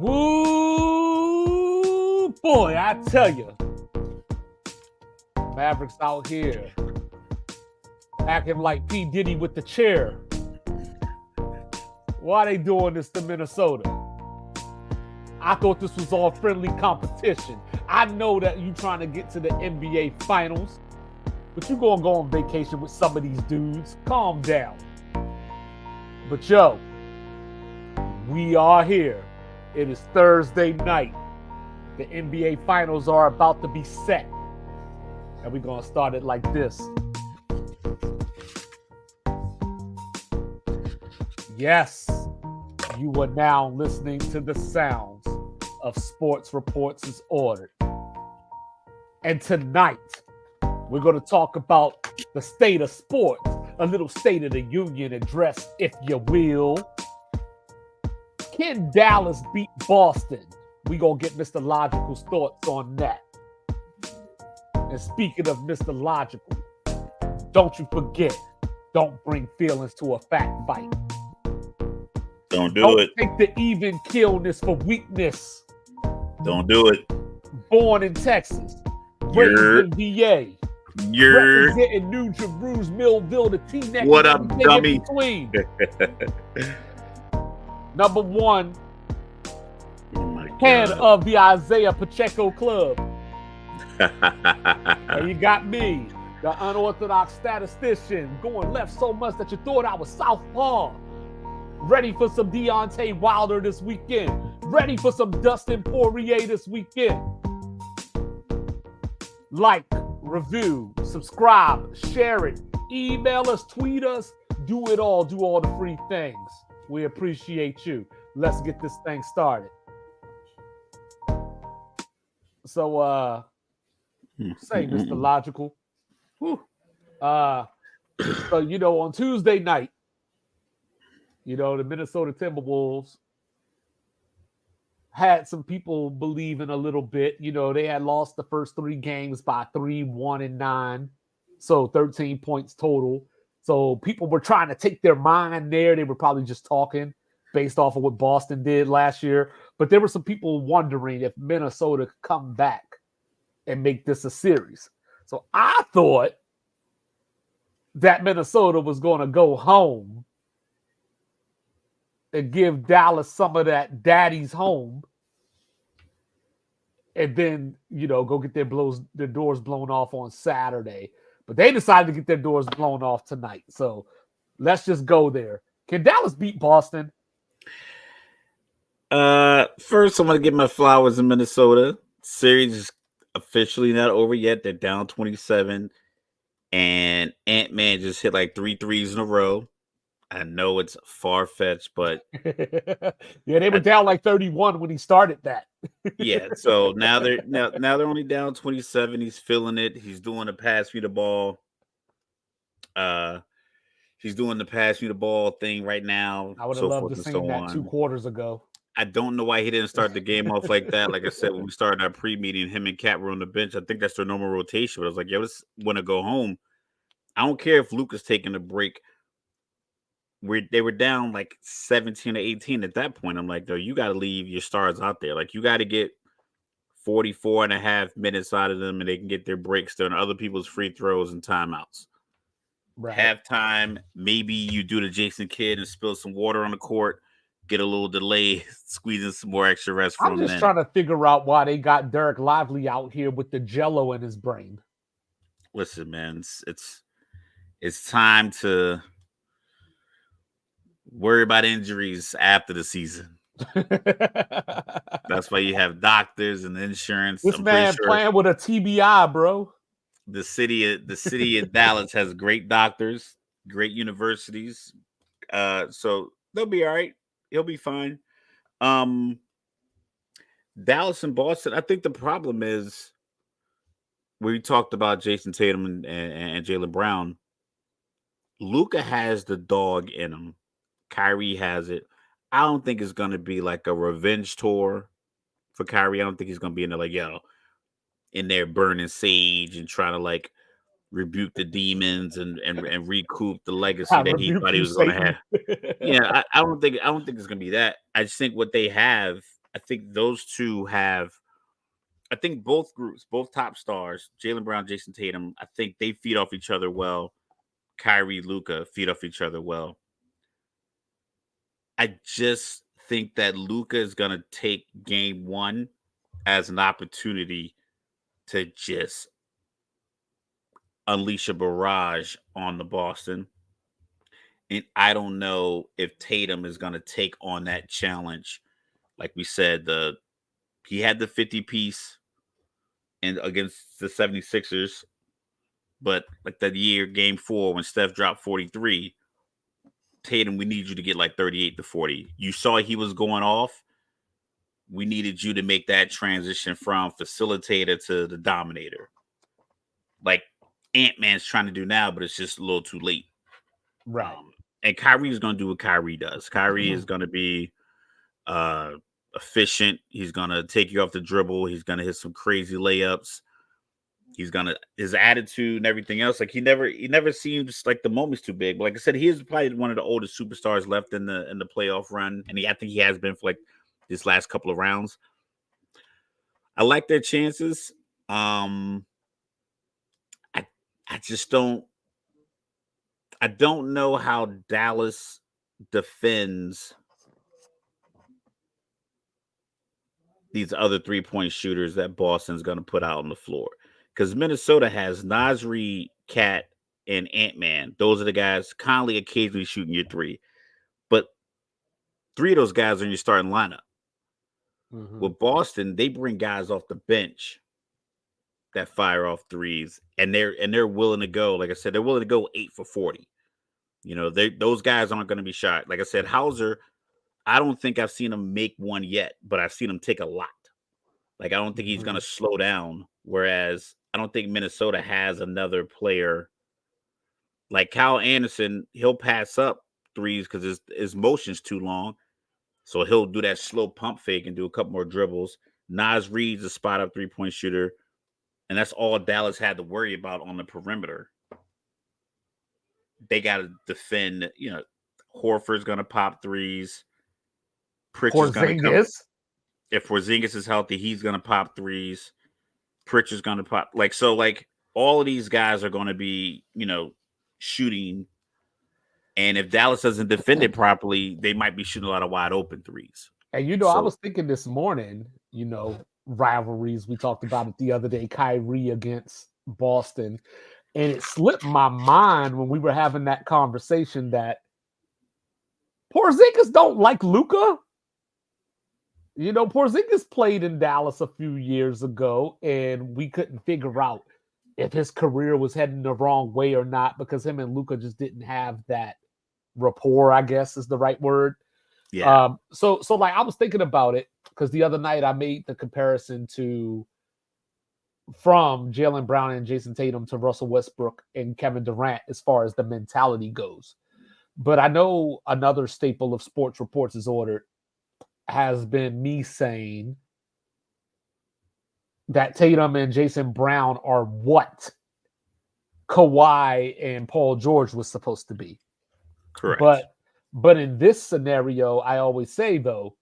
Woo, boy, I tell you. Mavericks out here acting like P. Diddy with the chair. Why they doing this to Minnesota? I thought this was all friendly competition. I know that you trying to get to the NBA Finals, but you gonna go on vacation with some of these dudes. Calm down. But yo, we are here. It is Thursday night. The NBA Finals are about to be set. And we're gonna start it like this. Yes, you are now listening to the sounds of Sports Reports as Ordered. And tonight, we're going to talk about the state of sports, a little State of the Union address, if you will. Can Dallas beat Boston? We're going to get Mr. Logical's thoughts on that. And speaking of Mr. Logical, don't you forget, don't bring feelings to a fact fight. Don't do it. Take the even killness for weakness. Don't do it. Born in Texas. Raised in VA. Representing New Jerusalem, Millville, the T-neck. What up, dummy? Number one, oh head of the Isaiah Pacheco Club. And you got me, the unorthodox statistician, going left so much that you thought I was southpaw. Ready for some Deontay Wilder this weekend. Ready for some Dustin Poirier this weekend. Like, review, subscribe, share it, email us, tweet us, do it all. Do all the free things. We appreciate you. Let's get this thing started. So, say, Mr. Logical. So, on Tuesday night, the Minnesota Timberwolves had some people believing a little bit. They had lost the first 3 games by 3, 1, and 9. So 13 points total. So people were trying to take their mind there. They were probably just talking based off of what Boston did last year. But there were some people wondering if Minnesota could come back and make this a series. So I thought that Minnesota was going to go home and give Dallas some of that daddy's home, and then, go get their doors blown off on Saturday. But they decided to get their doors blown off tonight. So let's just go there. Can Dallas beat Boston? First, I'm going to give my flowers in Minnesota. Series is officially not over yet. They're down 27. And Ant-Man just hit like 3 threes in a row. I know it's far-fetched, but yeah, they were down like 31 when he started that. Yeah, so now they're only down 27. He's feeling it. He's doing the pass me the ball. He's doing the pass me the ball thing right now. I would have loved to see that 2 quarters ago. I don't know why he didn't start the game off like that. Like I said, when we started our pre-meeting, him and Cat were on the bench. I think that's their normal rotation. But I was like, yo, let's want to go home. I don't care if Luke is taking a break. They were down like 17 or 18 at that point. I'm like, though, you got to leave your stars out there. Like, you got to get 44 and a half minutes out of them, and they can get their breaks during other people's free throws and timeouts. Right. Halftime, maybe you do the Jason Kidd and spill some water on the court, get a little delay, squeeze in some more extra rest from them. I'm just trying to figure out why they got Derek Lively out here with the jello in his brain. Listen, man, it's time to worry about injuries after the season. That's why you have doctors and insurance. This man playing with a TBI, bro. The city of Dallas has great doctors, great universities. So they'll be all right. He'll be fine. Dallas and Boston, I think the problem is we talked about Jason Tatum and Jaylen Brown. Luka has the dog in him. Kyrie has it. I don't think it's going to be like a revenge tour for Kyrie. I don't think he's going to be in there like, in there burning sage and trying to like rebuke the demons and recoup the legacy that he thought he was going to have. Yeah, I don't think it's going to be that. I just think what they have I think those two have. I think both groups, both top stars, Jaylen Brown, Jason Tatum. I think they feed off each other well. Kyrie, Luka feed off each other well. I just think that Luka is gonna take game one as an opportunity to just unleash a barrage on the Boston. And I don't know if Tatum is going to take on that challenge. Like we said, he had the 50 piece and against the 76ers, but like that year, game 4, when Steph dropped 43, Tatum, we need you to get like 38 to 40. You saw he was going off. We needed you to make that transition from facilitator to the dominator. Like Ant-Man's trying to do now, but it's just a little too late. Right. And Kyrie is going to do what Kyrie does. Kyrie is going to be efficient. He's going to take you off the dribble. He's going to hit some crazy layups. His attitude and everything else. Like he never seems like the moment's too big. But like I said, he is probably one of the oldest superstars left in the playoff run, and I think he has been for like this last couple of rounds. I like their chances. I just don't. I don't know how Dallas defends these other 3-point shooters that Boston's going to put out on the floor. Because Minnesota has Nasri, Cat, and Ant-Man. Those are the guys Conley occasionally shooting your three. But 3 of those guys are in your starting lineup. Mm-hmm. With Boston, they bring guys off the bench that fire off threes, and they're willing to go. Like I said, they're willing to go 8 for 40. You know, those guys aren't going to be shot. Like I said, Hauser, I don't think I've seen him make one yet, but I've seen him take a lot. Like I don't think he's going to slow down. Whereas I don't think Minnesota has another player like Kyle Anderson. He'll pass up threes because his motion's too long. So he'll do that slow pump fake and do a couple more dribbles. Naz Reid's a spot up 3-point shooter. And that's all Dallas had to worry about on the perimeter. They got to defend, Horford's going to pop threes. Pritchard's going to come. If Porzingis is healthy, he's going to pop threes. Pritchard's going to pop. All of these guys are going to be, shooting. And if Dallas doesn't defend it properly, they might be shooting a lot of wide open threes. And, I was thinking this morning, rivalries. We talked about it the other day, Kyrie against Boston. And it slipped my mind when we were having that conversation that Porzingis don't like Luka. Porzingis played in Dallas a few years ago, and we couldn't figure out if his career was heading the wrong way or not because him and Luka just didn't have that rapport, I guess is the right word. Yeah. So I was thinking about it because the other night I made the comparison from Jaylen Brown and Jason Tatum to Russell Westbrook and Kevin Durant as far as the mentality goes. But I know another staple of Sports Reports is Ordered has been me saying that Tatum and Jason Brown are what Kawhi and Paul George was supposed to be. Correct. But in this scenario, I always say, though,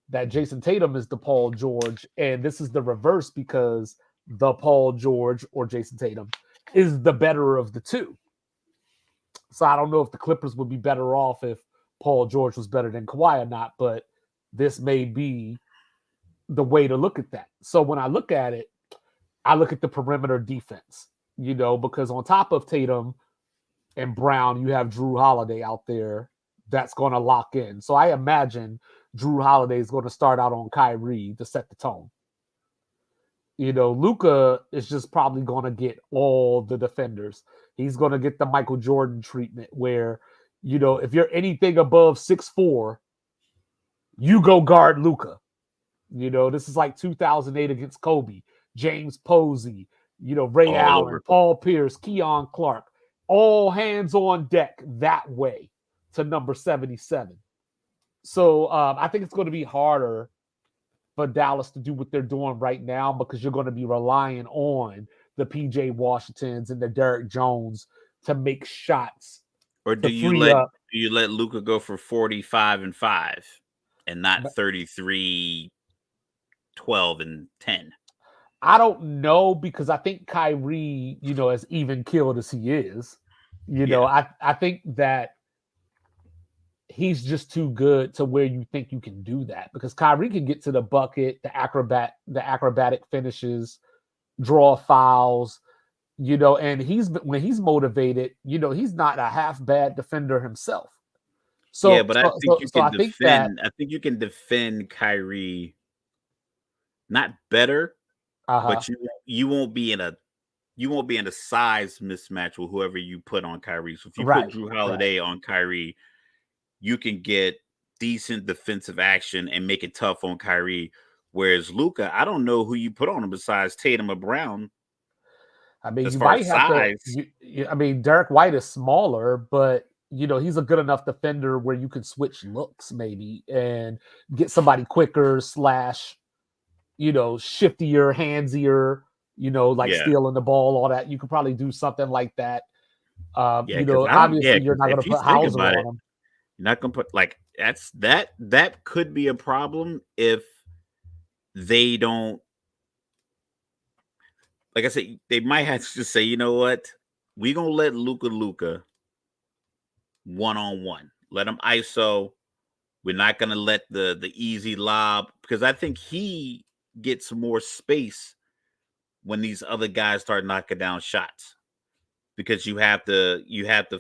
that Jason Tatum is the Paul George, and this is the reverse because the Paul George or Jason Tatum is the better of the two. So I don't know if the Clippers would be better off if Paul George was better than Kawhi or not, but this may be the way to look at that. So when I look at it, I look at the perimeter defense, because on top of Tatum and Brown, you have Drew Holiday out there that's going to lock in. So I imagine Drew Holiday is going to start out on Kyrie to set the tone. Luka is just probably going to get all the defenders. He's going to get the Michael Jordan treatment where, if you're anything above 6'4", you go guard Luka. This is like 2008 against Kobe, James Posey, Ray all Allen, over. Paul Pierce, Keon Clark, all hands on deck that way to number 77. So I think it's going to be harder for Dallas to do what they're doing right now because you're going to be relying on the PJ Washingtons and the Derek Jones to make shots. Or do you let Luka go for 45 and 5 and not 33 12 and 10. I don't know because I think Kyrie, as even killed as he is, Yeah. I think that he's just too good to where you think you can do that because Kyrie can get to the bucket, the acrobatic finishes, draw fouls, and when he's motivated, he's not a half bad defender himself. Yeah, So, but I so, think so, you so can I think that, defend. I think you can defend Kyrie not better, uh-huh, but you won't be in a size mismatch with whoever you put on Kyrie. So if you put right, Drew right. Holiday on Kyrie, you can get decent defensive action and make it tough on Kyrie. Whereas Luka, I don't know who you put on him besides Tatum or Brown I mean, as you far might as have to. size. I mean, Derek White is smaller, but he's a good enough defender where you can switch looks maybe and get somebody quicker slash shiftier, handsier. Like Yeah, stealing the ball, all that. You could probably do something like that. yeah, because I don't. Yeah, Obviously, you're because not going if to you put think Hauser about it, on him. you're not gonna put like that could be a problem if they don't. Like I said, they might have to just say, you know what, we gonna let Luka 1-on-1. Let him ISO. We're not gonna let the easy lob because I think he gets more space when these other guys start knocking down shots because you have to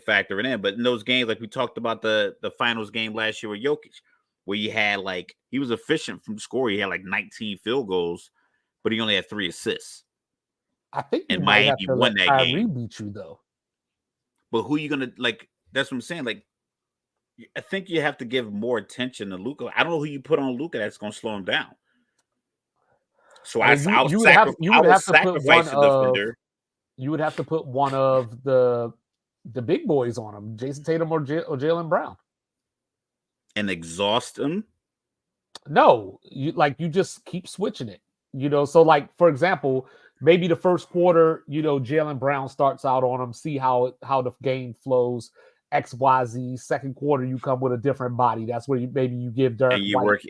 factor it in. But in those games, like we talked about the finals game last year with Jokic, where you had like he was efficient from score, he had like 19 field goals, but he only had 3 assists, I think you and might have Miami to won let that Kyrie game. beat you though. But who you gonna like? That's what I'm saying. Like, I think you have to give more attention to Luka. I don't know who you put on Luka that's gonna slow him down. So I mean, you you would have you I would would have to put one sacrifice the of defender you would have to put one of the big boys on him, Jason Tatum or Jalen Brown. and exhaust him. No, you just keep switching it. So like for example, maybe the first quarter, Jalen Brown starts out on him, see how the game flows. XYZ. Second quarter, you come with a different body. That's where maybe you give And Derek White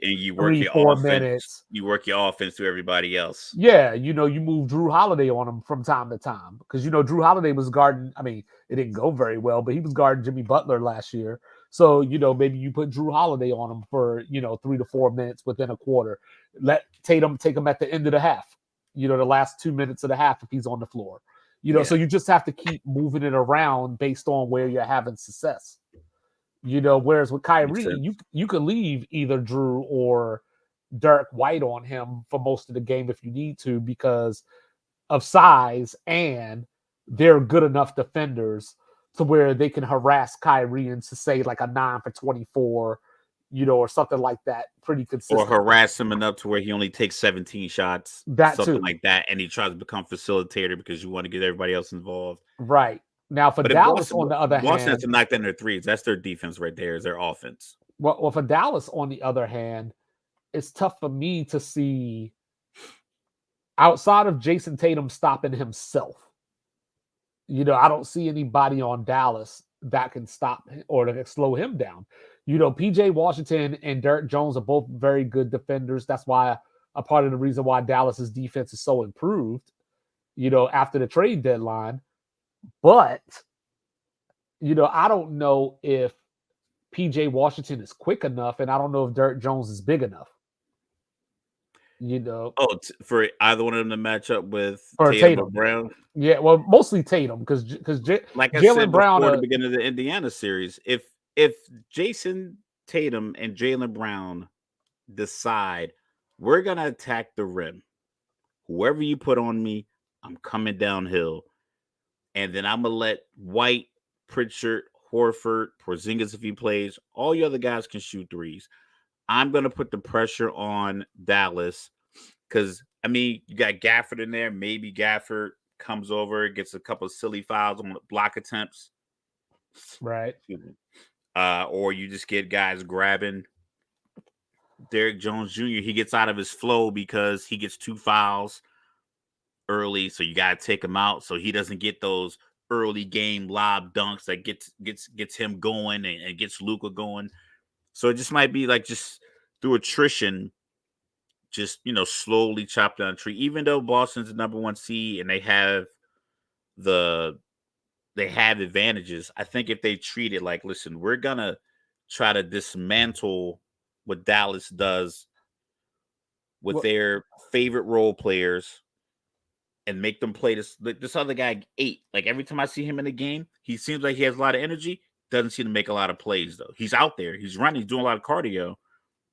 you work three, your 4 minutes. offense. You work your offense to everybody else. Yeah, you move Drew Holiday on him from time to time because Drew Holiday was guarding. I mean, it didn't go very well, but he was guarding Jimmy Butler last year. So maybe you put Drew Holiday on him for 3 to 4 minutes within a quarter. Let Tatum take him at the end of the half. The last 2 minutes of the half if he's on the floor. So Yeah, you just have to keep moving it around based on where you're having success. Whereas with makes Kyrie, sense. you could leave either Drew or Derek White on him for most of the game if you need to because of size, and they're good enough defenders to where they can harass Kyrie into say like a 9 for 24, or something like that, pretty Or consistent. harass him enough to where he only takes 17 shots, That something too, like that, and he tries to become facilitator because you want to get everybody else involved. right? Now for But if Dallas, on the other Boston has hand, to knock down their threes, that's their defense right there. Is their offense. well, for Dallas, on the other hand, it's tough for me to see outside of Jason Tatum stopping himself. I don't see anybody on Dallas that can stop or that can slow him down. PJ Washington and Derek Jones are both very good defenders. That's why a part of the reason why Dallas's defense is so improved, after the trade deadline. But, I don't know if PJ Washington is quick enough, and I don't know if Derek Jones is big enough, you know, Oh, for either one of them to match up with for Tatum or Tatum. Brown. Yeah, well, mostly Tatum because Like I Jalen said Brown, before the beginning of the Indiana series, if Jason Tatum and Jalen Brown decide we're gonna attack the rim, whoever you put on me, I'm coming downhill, and then I'm gonna let White, Pritchard, Horford, Porzingis if he plays, all you other guys can shoot threes. I'm gonna put the pressure on Dallas because I mean you got Gafford in there. Maybe Gafford comes over, gets a couple of silly fouls on block attempts, right? or you just get guys grabbing Derek Jones Jr. He gets out of his flow because he gets 2 fouls early, so you gotta take him out so he doesn't get those early game lob dunks that gets him going and gets Luka going. So it just might be like just through attrition, just slowly chop down a tree. Even though Boston's the number 1 seed and they have advantages, I think if they treat it like, listen, we're gonna try to dismantle what Dallas does with their favorite role players and make them play this other guy 8. Like every time I see him in the game, he seems like he has a lot of energy. Doesn't seem to make a lot of plays though. He's out there, he's running, he's doing a lot of cardio.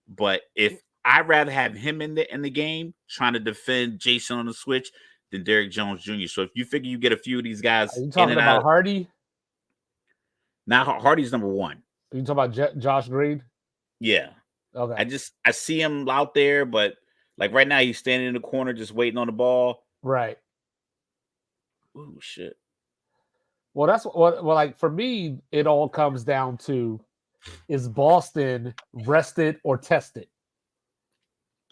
But if I'd rather have him in the game trying to defend Jason on the switch than Derrick Jones Jr. So if you figure you get a few of these guys, are you talking about Hardy? Now Hardy's number 1. Are you talking about Josh Green? Yeah. Okay. I see him out there, but like right now he's standing in the corner just waiting on the ball. Right. Oh shit. Well, that's what. Well, like for me, it all comes down to: is Boston rested or tested?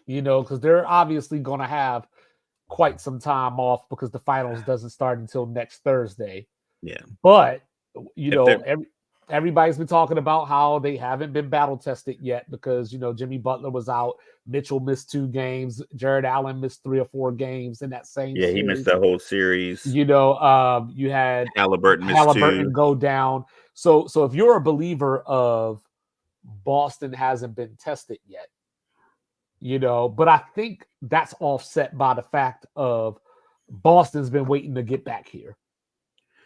Because they're obviously going to have quite some time off because the finals doesn't start until next Thursday. Yeah. But everybody's been talking about how they haven't been battle tested yet because Jimmy Butler was out, Mitchell missed 2 games, Jared Allen missed 3 or 4 games in that same series. He missed that whole series. You had Halliburton go down. So if you're a believer of Boston hasn't been tested yet, but I think that's offset by the fact of Boston's been waiting to get back here.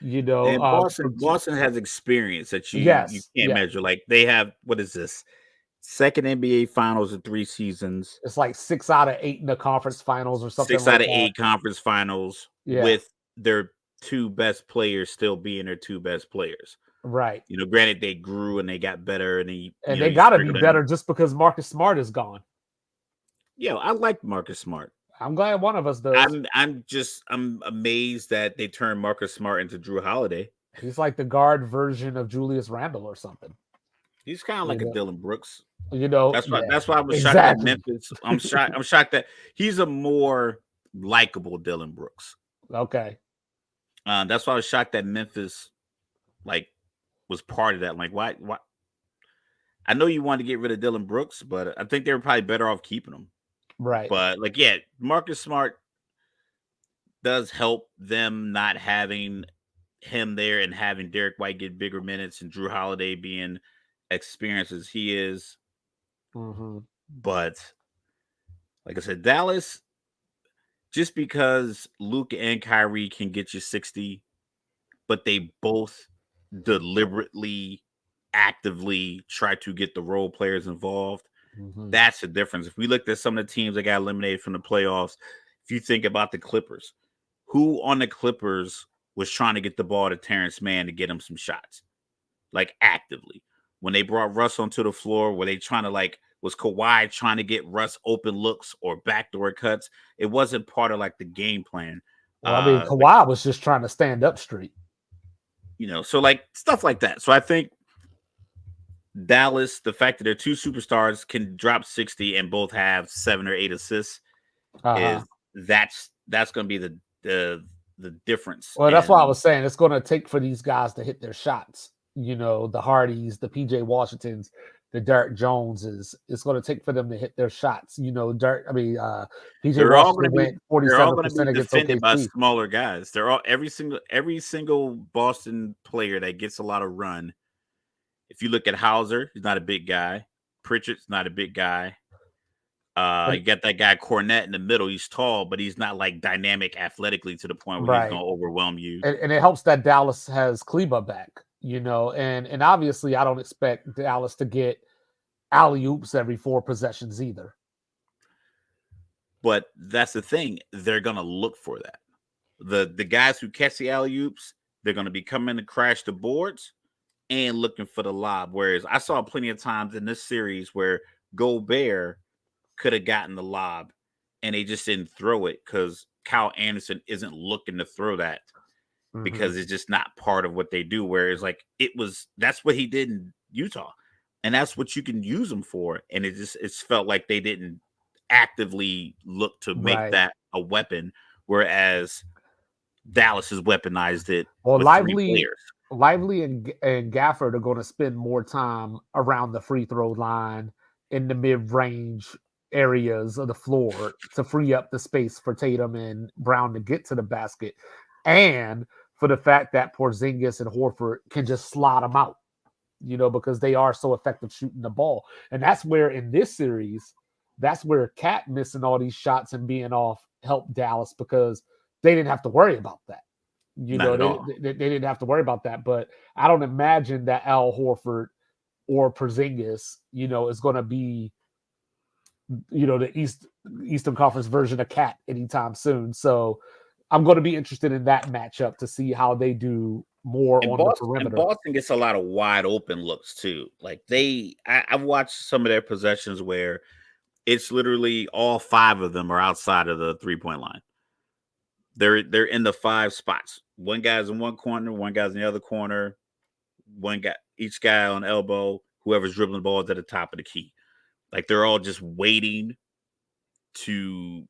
And Boston has experience that you can't measure. Like they have, what is this? Second NBA Finals in 3 seasons. It's like 6 out of 8 in the conference finals or something. 6 out of 8 conference finals with their 2 best players still being their 2 best players. Right. Granted they grew and they got better and they got to be better just because Marcus Smart is gone. Yeah, I like Marcus Smart. I'm glad one of us does. I'm amazed that they turned Marcus Smart into Drew Holiday. He's like the guard version of Julius Randle or something. He's kind of like a Dylan Brooks. That's why I was shocked that Memphis. I'm shocked that he's a more likable Dylan Brooks. Okay. That's why I was shocked that Memphis was part of that. Like why? I know you wanted to get rid of Dylan Brooks, but I think they were probably better off keeping him. Right. But Marcus Smart does help them not having him there and having Derek White get bigger minutes and Drew Holiday being experienced as he is. Mm-hmm. But like I said, Dallas, just because Luka and Kyrie can get you 60, but they both deliberately, actively try to get the role players involved. Mm-hmm. That's the difference. If we looked at some of the teams that got eliminated from the playoffs, if you think about the Clippers, who on the Clippers was trying to get the ball to Terrence Mann to get him some shots, like actively? When they brought Russ onto the floor, were they trying to was Kawhi trying to get Russ open looks or backdoor cuts? It wasn't part of the game plan. Well, Kawhi was just trying to stand up straight. So stuff like that. So I think Dallas, the fact that their 2 superstars can drop 60 and both have 7 or 8 assists, is that's going to be the difference. Well, that's why I was saying it's going to take for these guys to hit their shots. The Hardys, the PJ Washingtons, the Derrick Joneses. It's going to take for them to hit their shots. PJ Washington went 47% against defended OKC. by smaller guys. They're all every single Boston player that gets a lot of run. If you look at Hauser, he's not a big guy. Pritchard's not a big guy. You got that guy Cornette in the middle. He's tall, but he's not dynamic athletically to the point where he's going to overwhelm you. And it helps that Dallas has Kleba back, and obviously I don't expect Dallas to get alley-oops every 4 possessions either. But that's the thing. They're going to look for that. The guys who catch the alley-oops, they're going to be coming to crash the boards and looking for the lob. Whereas I saw plenty of times in this series where Gobert could have gotten the lob and they just didn't throw it because Kyle Anderson isn't looking to throw that because it's just not part of what they do. Whereas that's what he did in Utah, and that's what you can use him for. And it's felt like they didn't actively look to make that a weapon, whereas Dallas has weaponized it. Well, Lively and Gafford are going to spend more time around the free throw line in the mid-range areas of the floor to free up the space for Tatum and Brown to get to the basket, and for the fact that Porzingis and Horford can just slot them out, because they are so effective shooting the ball. And that's where in this series, that's where Cat missing all these shots and being off helped Dallas, because they didn't have to worry about that. Not at all. They didn't have to worry about that. But I don't imagine that Al Horford or Porzingis, is going to be, the Eastern Conference version of Cat anytime soon. So I'm going to be interested in that matchup to see how they do more on the perimeter. And Boston gets a lot of wide open looks too. Like I've watched some of their possessions where it's literally all 5 of them are outside of the 3-point line. They're in the 5 spots. One guy's in one corner, one guy's in the other corner. Each guy on elbow. Whoever's dribbling the ball is at the top of the key. Like they're all just waiting to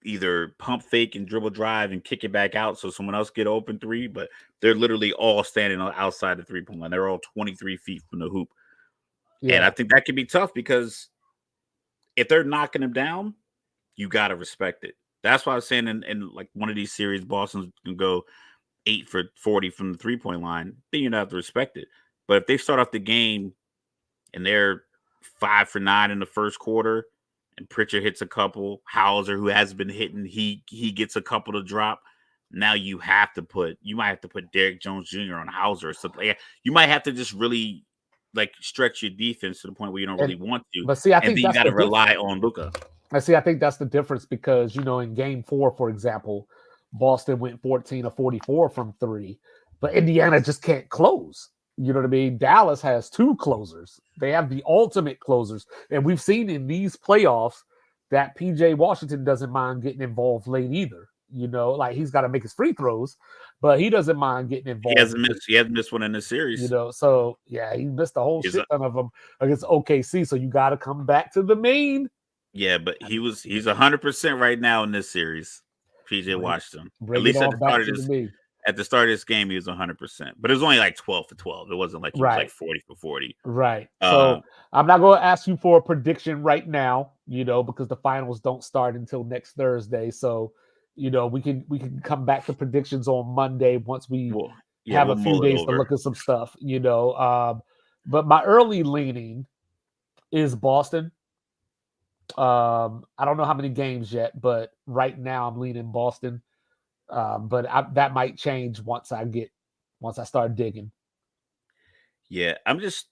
either pump fake and dribble drive and kick it back out so someone else get open 3, but they're literally all standing outside the 3-point line. They're all 23 feet from the hoop. Yeah. And I think that can be tough because if they're knocking them down, you got to respect it. That's why I was saying in like one of these series, Boston can go 8 for 40 from the 3-point line. Then you have to respect it. But if they start off the game and they're 5 for 9 in the first quarter, and Pritchard hits a couple, Hauser, who has been hitting, he gets a couple to drop. Now you might have to put Derrick Jones Jr. on Hauser or something. Like, you might have to just really like stretch your defense to the point where you don't really want to. But see, I think you got to rely on Luka. I think that's the difference because, in game 4, for example, Boston went 14 of 44 from 3, but Indiana just can't close. You know what I mean? Dallas has 2 closers. They have the ultimate closers. And we've seen in these playoffs that PJ Washington doesn't mind getting involved late either. Like he's got to make his free throws, but he doesn't mind getting involved. He hasn't missed one in the series. So yeah, he missed a whole shit ton of them against OKC. So you got to come back to the main. Yeah, but he's 100% right now in this series. PJ Washington. At least at the start of this game, he was 100%. But it was only like 12 for 12. It wasn't like he was like 40 for 40. Right. So I'm not going to ask you for a prediction right now, because the finals don't start until next Thursday. So, we can come back to predictions on Monday once we have a few days to look at some stuff, But my early leaning is Boston. I don't know how many games yet, but right now I'm leaning Boston. But that might change once I start digging. Yeah, I'm just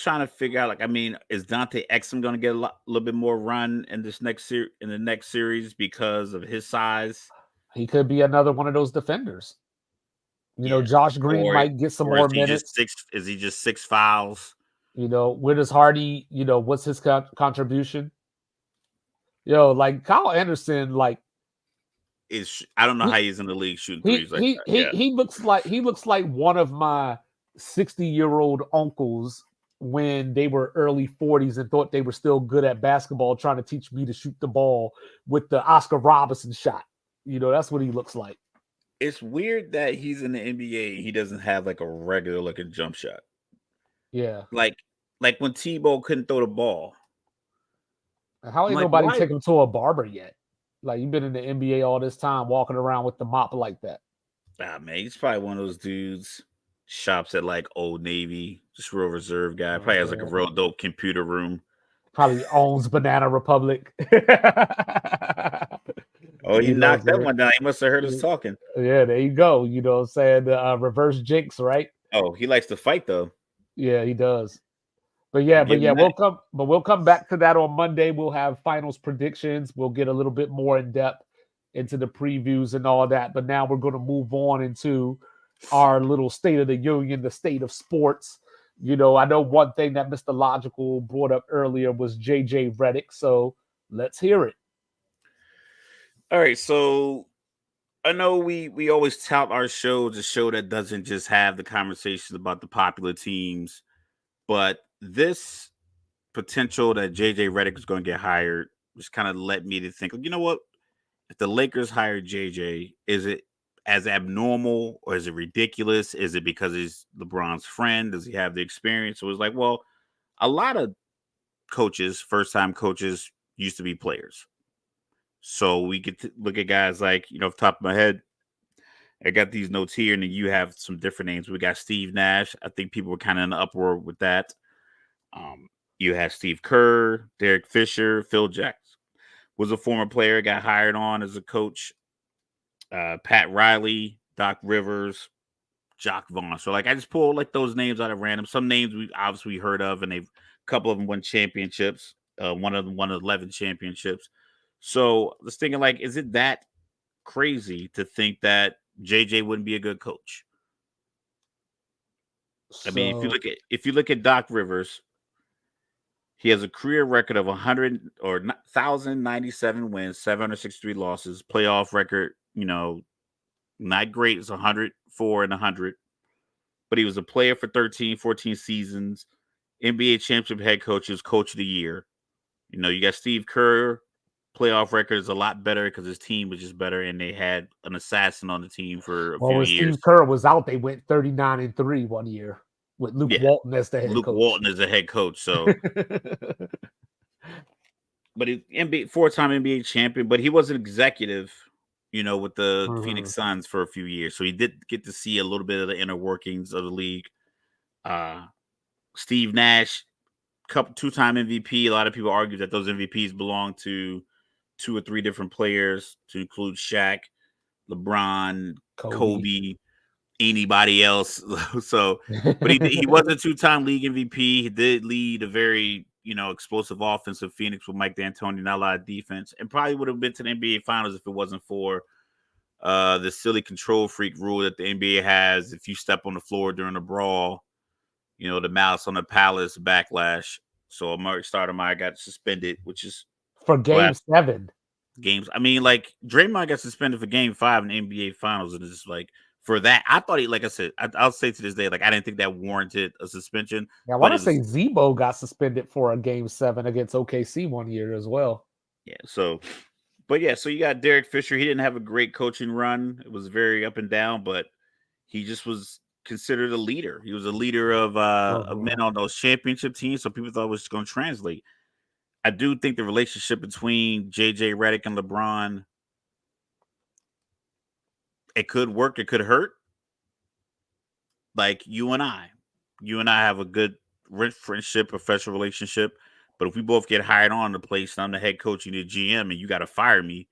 trying to figure out. Like, I mean, is Dante Exum going to get a little bit more run in this next series because of his size? He could be another one of those defenders. Josh Green might get some more minutes. Is he just 6 fouls? Where does Hardy? What's his contribution? Like Kyle Anderson, like. I don't know how he's in the league shooting threes like that. He looks like one of my 60-year-old uncles when they were early 40s and thought they were still good at basketball, trying to teach me to shoot the ball with the Oscar Robertson shot. That's what he looks like. It's weird that he's in the NBA. He doesn't have like a regular looking jump shot. Yeah, like when Tebow couldn't throw the ball. How ain't nobody taken him to a barber yet? Like, you've been in the NBA all this time walking around with the mop like that. Ah, man, he's probably one of those dudes, shops at like Old Navy, just real reserve guy. Probably has like a real dope computer room. Probably owns Banana Republic. Oh, he knocked that one down. He must have heard us talking. Yeah, there you go. What I'm saying? Reverse jinx, right? Oh, he likes to fight though. Yeah, he does. But we'll come back to that on Monday. We'll have finals predictions. We'll get a little bit more in depth into the previews and all that. But now we're going to move on into our little state of the union, the state of sports. I know one thing that Mr. Logical brought up earlier was JJ Redick. So let's hear it. All right. So I know we always tout our show as a show that doesn't just have the conversations about the popular teams, but this potential that JJ Redick is going to get hired just kind of led me to think, you know what? If the Lakers hire JJ, is it as abnormal or is it ridiculous? Is it because he's LeBron's friend? Does he have the experience? So it was like, well, a lot of coaches, first-time coaches, used to be players. So we get to look at guys like, off the top of my head, I got these notes here, and then you have some different names. We got Steve Nash. I think people were kind of in the uproar with that. You had Steve Kerr, Derek Fisher, Phil Jackson was a former player, got hired on as a coach. Pat Riley, Doc Rivers, Jock Vaughn. So like I just pulled like those names out of random. Some names we obviously heard of, and a couple of them won championships. One of them won 11 championships. So I was thinking, like, is it that crazy to think that JJ wouldn't be a good coach? I mean, if you look at Doc Rivers, he has a career record of 100 or 1,097 wins, 763 losses, playoff record, not great. It's 104 and 100. But he was a player for 13, 14 seasons, NBA championship head coach, he was coach of the year. You got Steve Kerr, playoff record is a lot better because his team was just better, and they had an assassin on the team for a few when years. Steve Kerr was out, they went 39-3 one year with Luke Walton as the head coach. Luke Walton is the head coach, so. But he NBA 4-time NBA champion, but he was an executive, with the Phoenix Suns for a few years. So he did get to see a little bit of the inner workings of the league. Steve Nash, 2-time MVP. A lot of people argue that those MVPs belong to 2 or 3 different players, to include Shaq, LeBron, Kobe, anybody else. So, but he was a 2-time league MVP. He did lead a very explosive offense of Phoenix with Mike D'Antoni, not a lot of defense, and probably would have been to the NBA Finals if it wasn't for the silly control freak rule that the NBA has. If you step on the floor during a brawl, the Malice on the Palace backlash. So Mark Stoudemire got suspended, which is for Game 7. Games. I mean, like Draymond got suspended for Game 5 in the NBA Finals, and it's like for that, I thought he, like I said, I'll say to this day, like I didn't think that warranted a suspension. Yeah, I want to say Zebo got suspended for a Game 7 against OKC one year as well. Yeah. So you got Derek Fisher. He didn't have a great coaching run. It was very up and down, but he just was considered a leader. He was a leader of men on those championship teams, so people thought it was going to translate. I do think the relationship between JJ Redick and LeBron, it could work, it could hurt. Like you and I have a good friendship, professional relationship. But if we both get hired on the place and I'm the head coach and the GM and you got to fire me,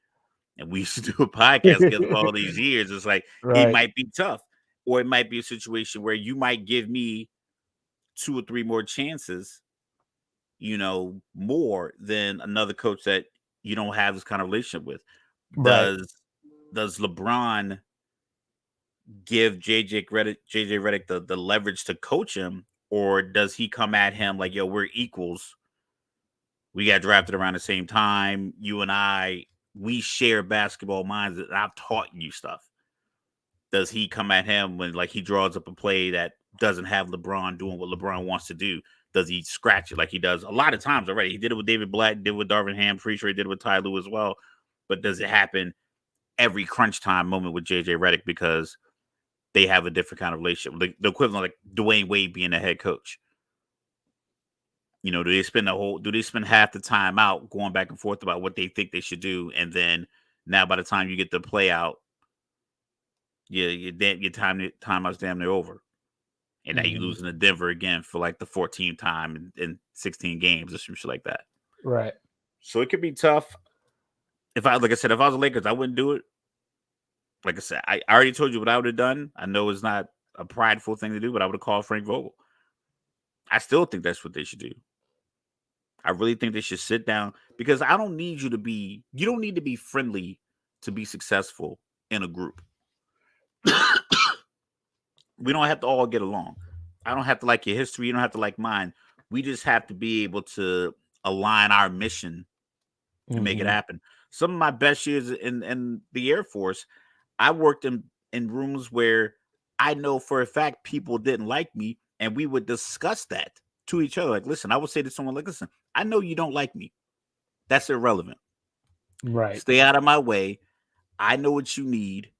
and we used to do a podcast together for all these years, it's like it might be tough. Or it might be a situation where you might give me 2 or 3 more chances, more than another coach that you don't have this kind of relationship with. Does LeBron give JJ Redick the leverage to coach him, or does he come at him like, yo, we're equals? We got drafted around the same time. You and I, we share basketball minds. I've taught you stuff. Does he come at him when like he draws up a play that doesn't have LeBron doing what LeBron wants to do? Does he scratch it like he does a lot of times already? He did it with David Blatt, did it with Darvin Ham, pretty sure he did it with Ty Lue as well. But does it happen every crunch time moment with JJ Redick because they have a different kind of relationship? The equivalent like Dwayne Wade being the head coach. Do they spend half the time out going back and forth about what they think they should do, and then now by the time you get the play out, your timeout's damn near over, and now you losing to Denver again for like the 14th time in 16 games or some shit like that. Right. So it could be tough. If I was the Lakers, I wouldn't do it. Like I said, I already told you what I would have done. I know it's not a prideful thing to do, but I would have called Frank Vogel. I still think that's what they should do. I really think they should sit down because you don't need to be friendly to be successful in a group. We don't have to all get along. I don't have to like your history. You don't have to like mine. We just have to be able to align our mission to make it happen. Some of my best years in the Air Force, I worked in rooms where I know for a fact people didn't like me, and we would discuss that to each other. Like, listen, I would say to someone like, listen, I know you don't like me. That's irrelevant. Right. Stay out of my way. I know what you need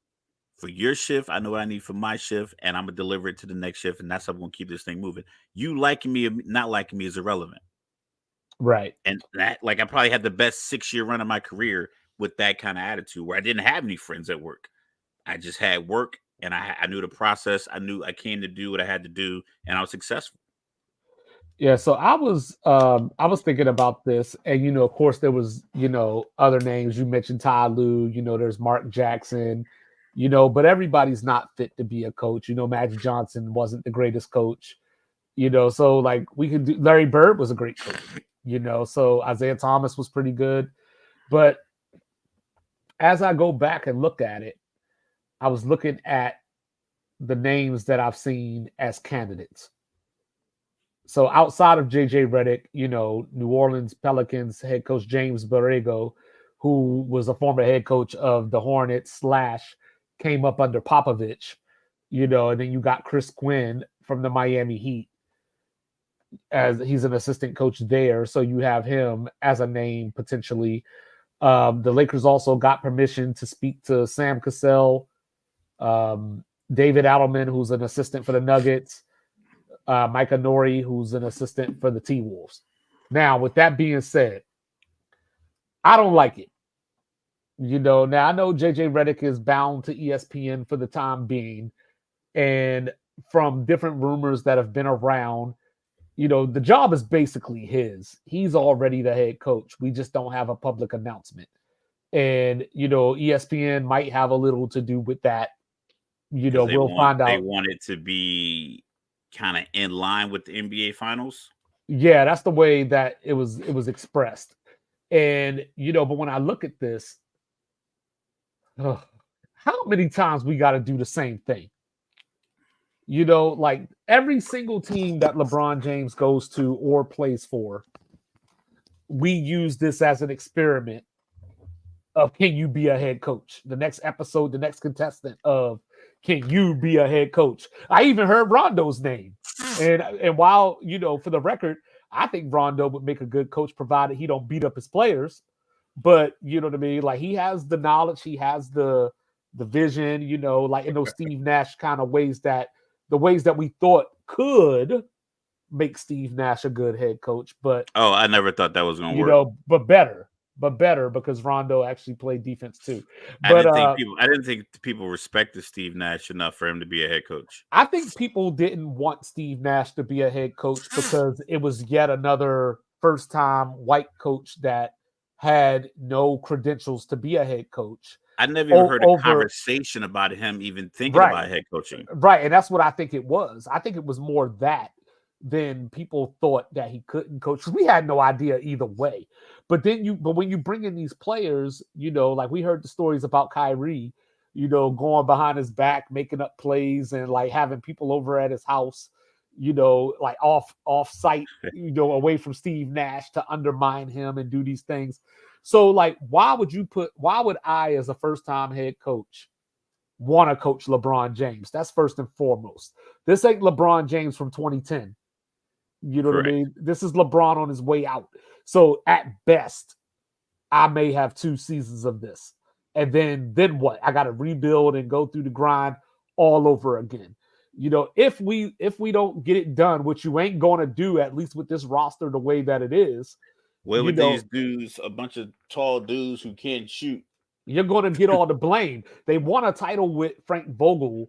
for your shift. I know what I need for my shift, and I'm going to deliver it to the next shift, and that's how I'm going to keep this thing moving. You liking me or not liking me is irrelevant. Right. And that, like, I probably had the best 6-year run of my career with that kind of attitude, where I didn't have any friends at work. I just had work, and I knew the process. I knew I came to do what I had to do, and I was successful. Yeah, so I was thinking about this, and of course there was, other names. You mentioned Ty Lue, there's Mark Jackson, but everybody's not fit to be a coach. Magic Johnson wasn't the greatest coach, so like we could do Larry Bird was a great coach, so Isaiah Thomas was pretty good. But as I go back and look at it, I was looking at the names that I've seen as candidates. So outside of JJ Redick, New Orleans Pelicans head coach James Borrego, who was a former head coach of the Hornets slash came up under Popovich, and then you got Chris Quinn from the Miami Heat as he's an assistant coach there. So you have him as a name potentially. The Lakers also got permission to speak to Sam Cassell, David Adelman, who's an assistant for the Nuggets, Micah Nori, who's an assistant for the T-Wolves. Now, with that being said, I don't like it. Now I know JJ Redick is bound to ESPN for the time being. And from different rumors that have been around, the job is basically his. He's already the head coach. We just don't have a public announcement. And, ESPN might have a little to do with that. We'll find They out. want it to be kind of in line with the NBA Finals. Yeah, that's the way that it was expressed. And but when I look at this, how many times we got to do the same thing? Like every single team that LeBron James goes to or plays for, we use this as an experiment of can you be a head coach? The next episode, the next contestant of can you be a head coach? I even heard Rondo's name. And while, for the record, I think Rondo would make a good coach provided he don't beat up his players. But you know what I mean? Like he has the knowledge, he has the vision, like in those Steve Nash kind of ways that the ways that we thought could make Steve Nash a good head coach. But I never thought that was going to work. But better because Rondo actually played defense too. But I didn't think people respected Steve Nash enough for him to be a head coach. I think people didn't want Steve Nash to be a head coach because it was yet another first-time white coach that had no credentials to be a head coach. I never even heard a conversation about him even thinking about head coaching. Right, and that's what I think it was. I think it was more that than people thought that he couldn't coach. We had no idea either way. But when you bring in these players, like we heard the stories about Kyrie, going behind his back, making up plays and like having people over at his house, like off site, away from Steve Nash to undermine him and do these things. So like, why would I as a first-time head coach want to coach LeBron James? That's first and foremost. This ain't LeBron James from 2010. You know Correct. What I mean? This is LeBron on his way out. So at best, I may have 2 seasons of this. And then what? I got to rebuild and go through the grind all over again. If we don't get it done, which you ain't going to do, at least with this roster the way that it is. Where with these dudes, a bunch of tall dudes who can't shoot. You're going to get all the blame. They won a title with Frank Vogel,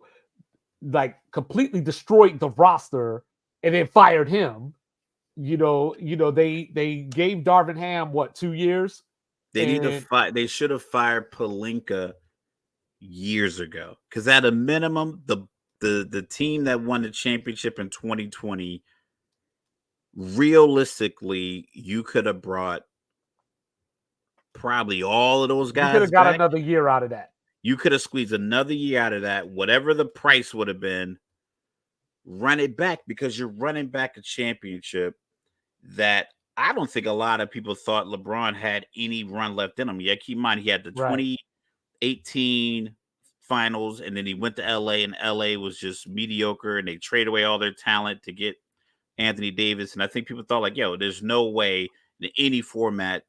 like completely destroyed the roster and then fired him. They gave Darvin Ham 2 years? They should have fired Pelinka years ago. Because at a minimum, the team that won the championship in 2020, realistically, you could have brought probably all of those guys. You could have got another year out of that. You could have squeezed another year out of that, whatever the price would have been. Run it back because you're running back a championship that I don't think a lot of people thought LeBron had any run left in him. Yeah, keep in mind he had the 2018 finals, and then he went to LA, and LA was just mediocre, and they traded away all their talent to get Anthony Davis. And I think people thought, like, there's no way in any format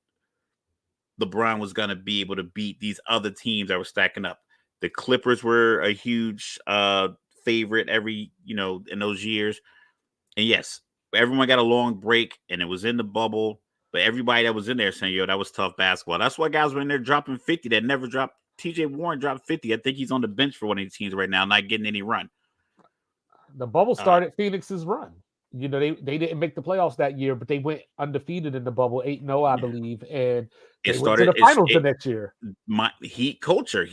LeBron was going to be able to beat these other teams that were stacking up. The Clippers were a huge favorite every, in those years. And yes, everyone got a long break and it was in the bubble, But everybody that was in there saying, yo, that was tough basketball. That's why guys were in there dropping 50 that never dropped. TJ Warren dropped 50. I think he's on the bench for one of these teams right now, not getting any run. The bubble started Phoenix's run. They didn't make the playoffs that year, but they went undefeated in the bubble, 8-0, I believe, and they went to the finals the next year. My Heat culture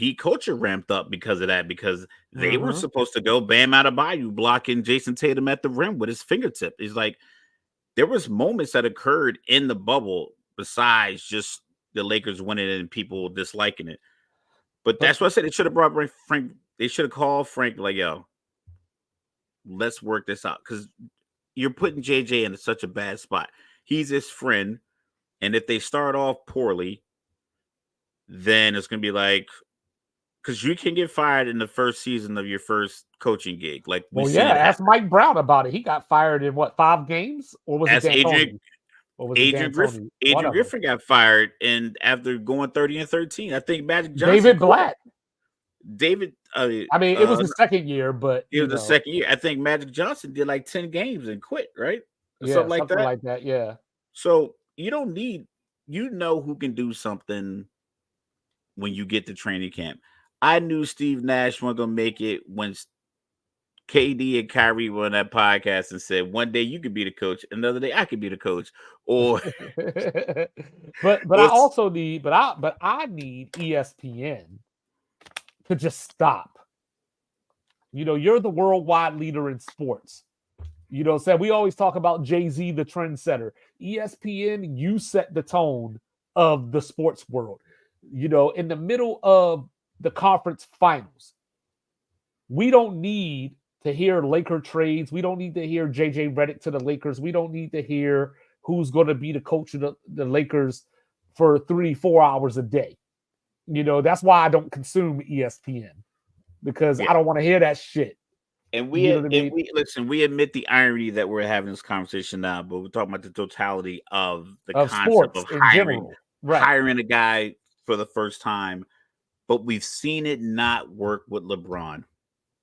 ramped up because of that, because they were supposed to go Bam Adebayo blocking Jason Tatum at the rim with his fingertip. It's like there was moments that occurred in the bubble besides just the Lakers winning and people disliking it. But that's what I said. They should have brought Frank. They should have called Frank like, yo, let's work this out, because you're putting JJ in such a bad spot. He's his friend, and if they start off poorly, then it's going to be like, because you can get fired in the first season of your first coaching gig. Like, ask Mike Brown about it. He got fired in 5 games, or was it Adrian Griffin got fired, and after going 30-13, I think Magic Johnson. David Blatt. It was the second year, but it was the second year. I think Magic Johnson did like 10 games and quit, right? Something like that. Yeah. So you don't need, who can do something when you get to training camp. I knew Steve Nash wasn't gonna make it when KD and Kyrie were on that podcast and said, one day you could be the coach, another day I could be the coach. Or but I also need I need ESPN to just stop. You're the worldwide leader in sports. We always talk about Jay-Z, the trendsetter. ESPN, you set the tone of the sports world. In the middle of the conference finals, we don't need to hear Laker trades. We don't need to hear JJ Redick to the Lakers. We don't need to hear who's going to be the coach of the Lakers for 3-4 hours a day. That's why I don't consume ESPN, because I don't want to hear that shit. And we admit the irony that we're having this conversation now, but we're talking about the totality of the concept of hiring a guy for the first time. But we've seen it not work with LeBron.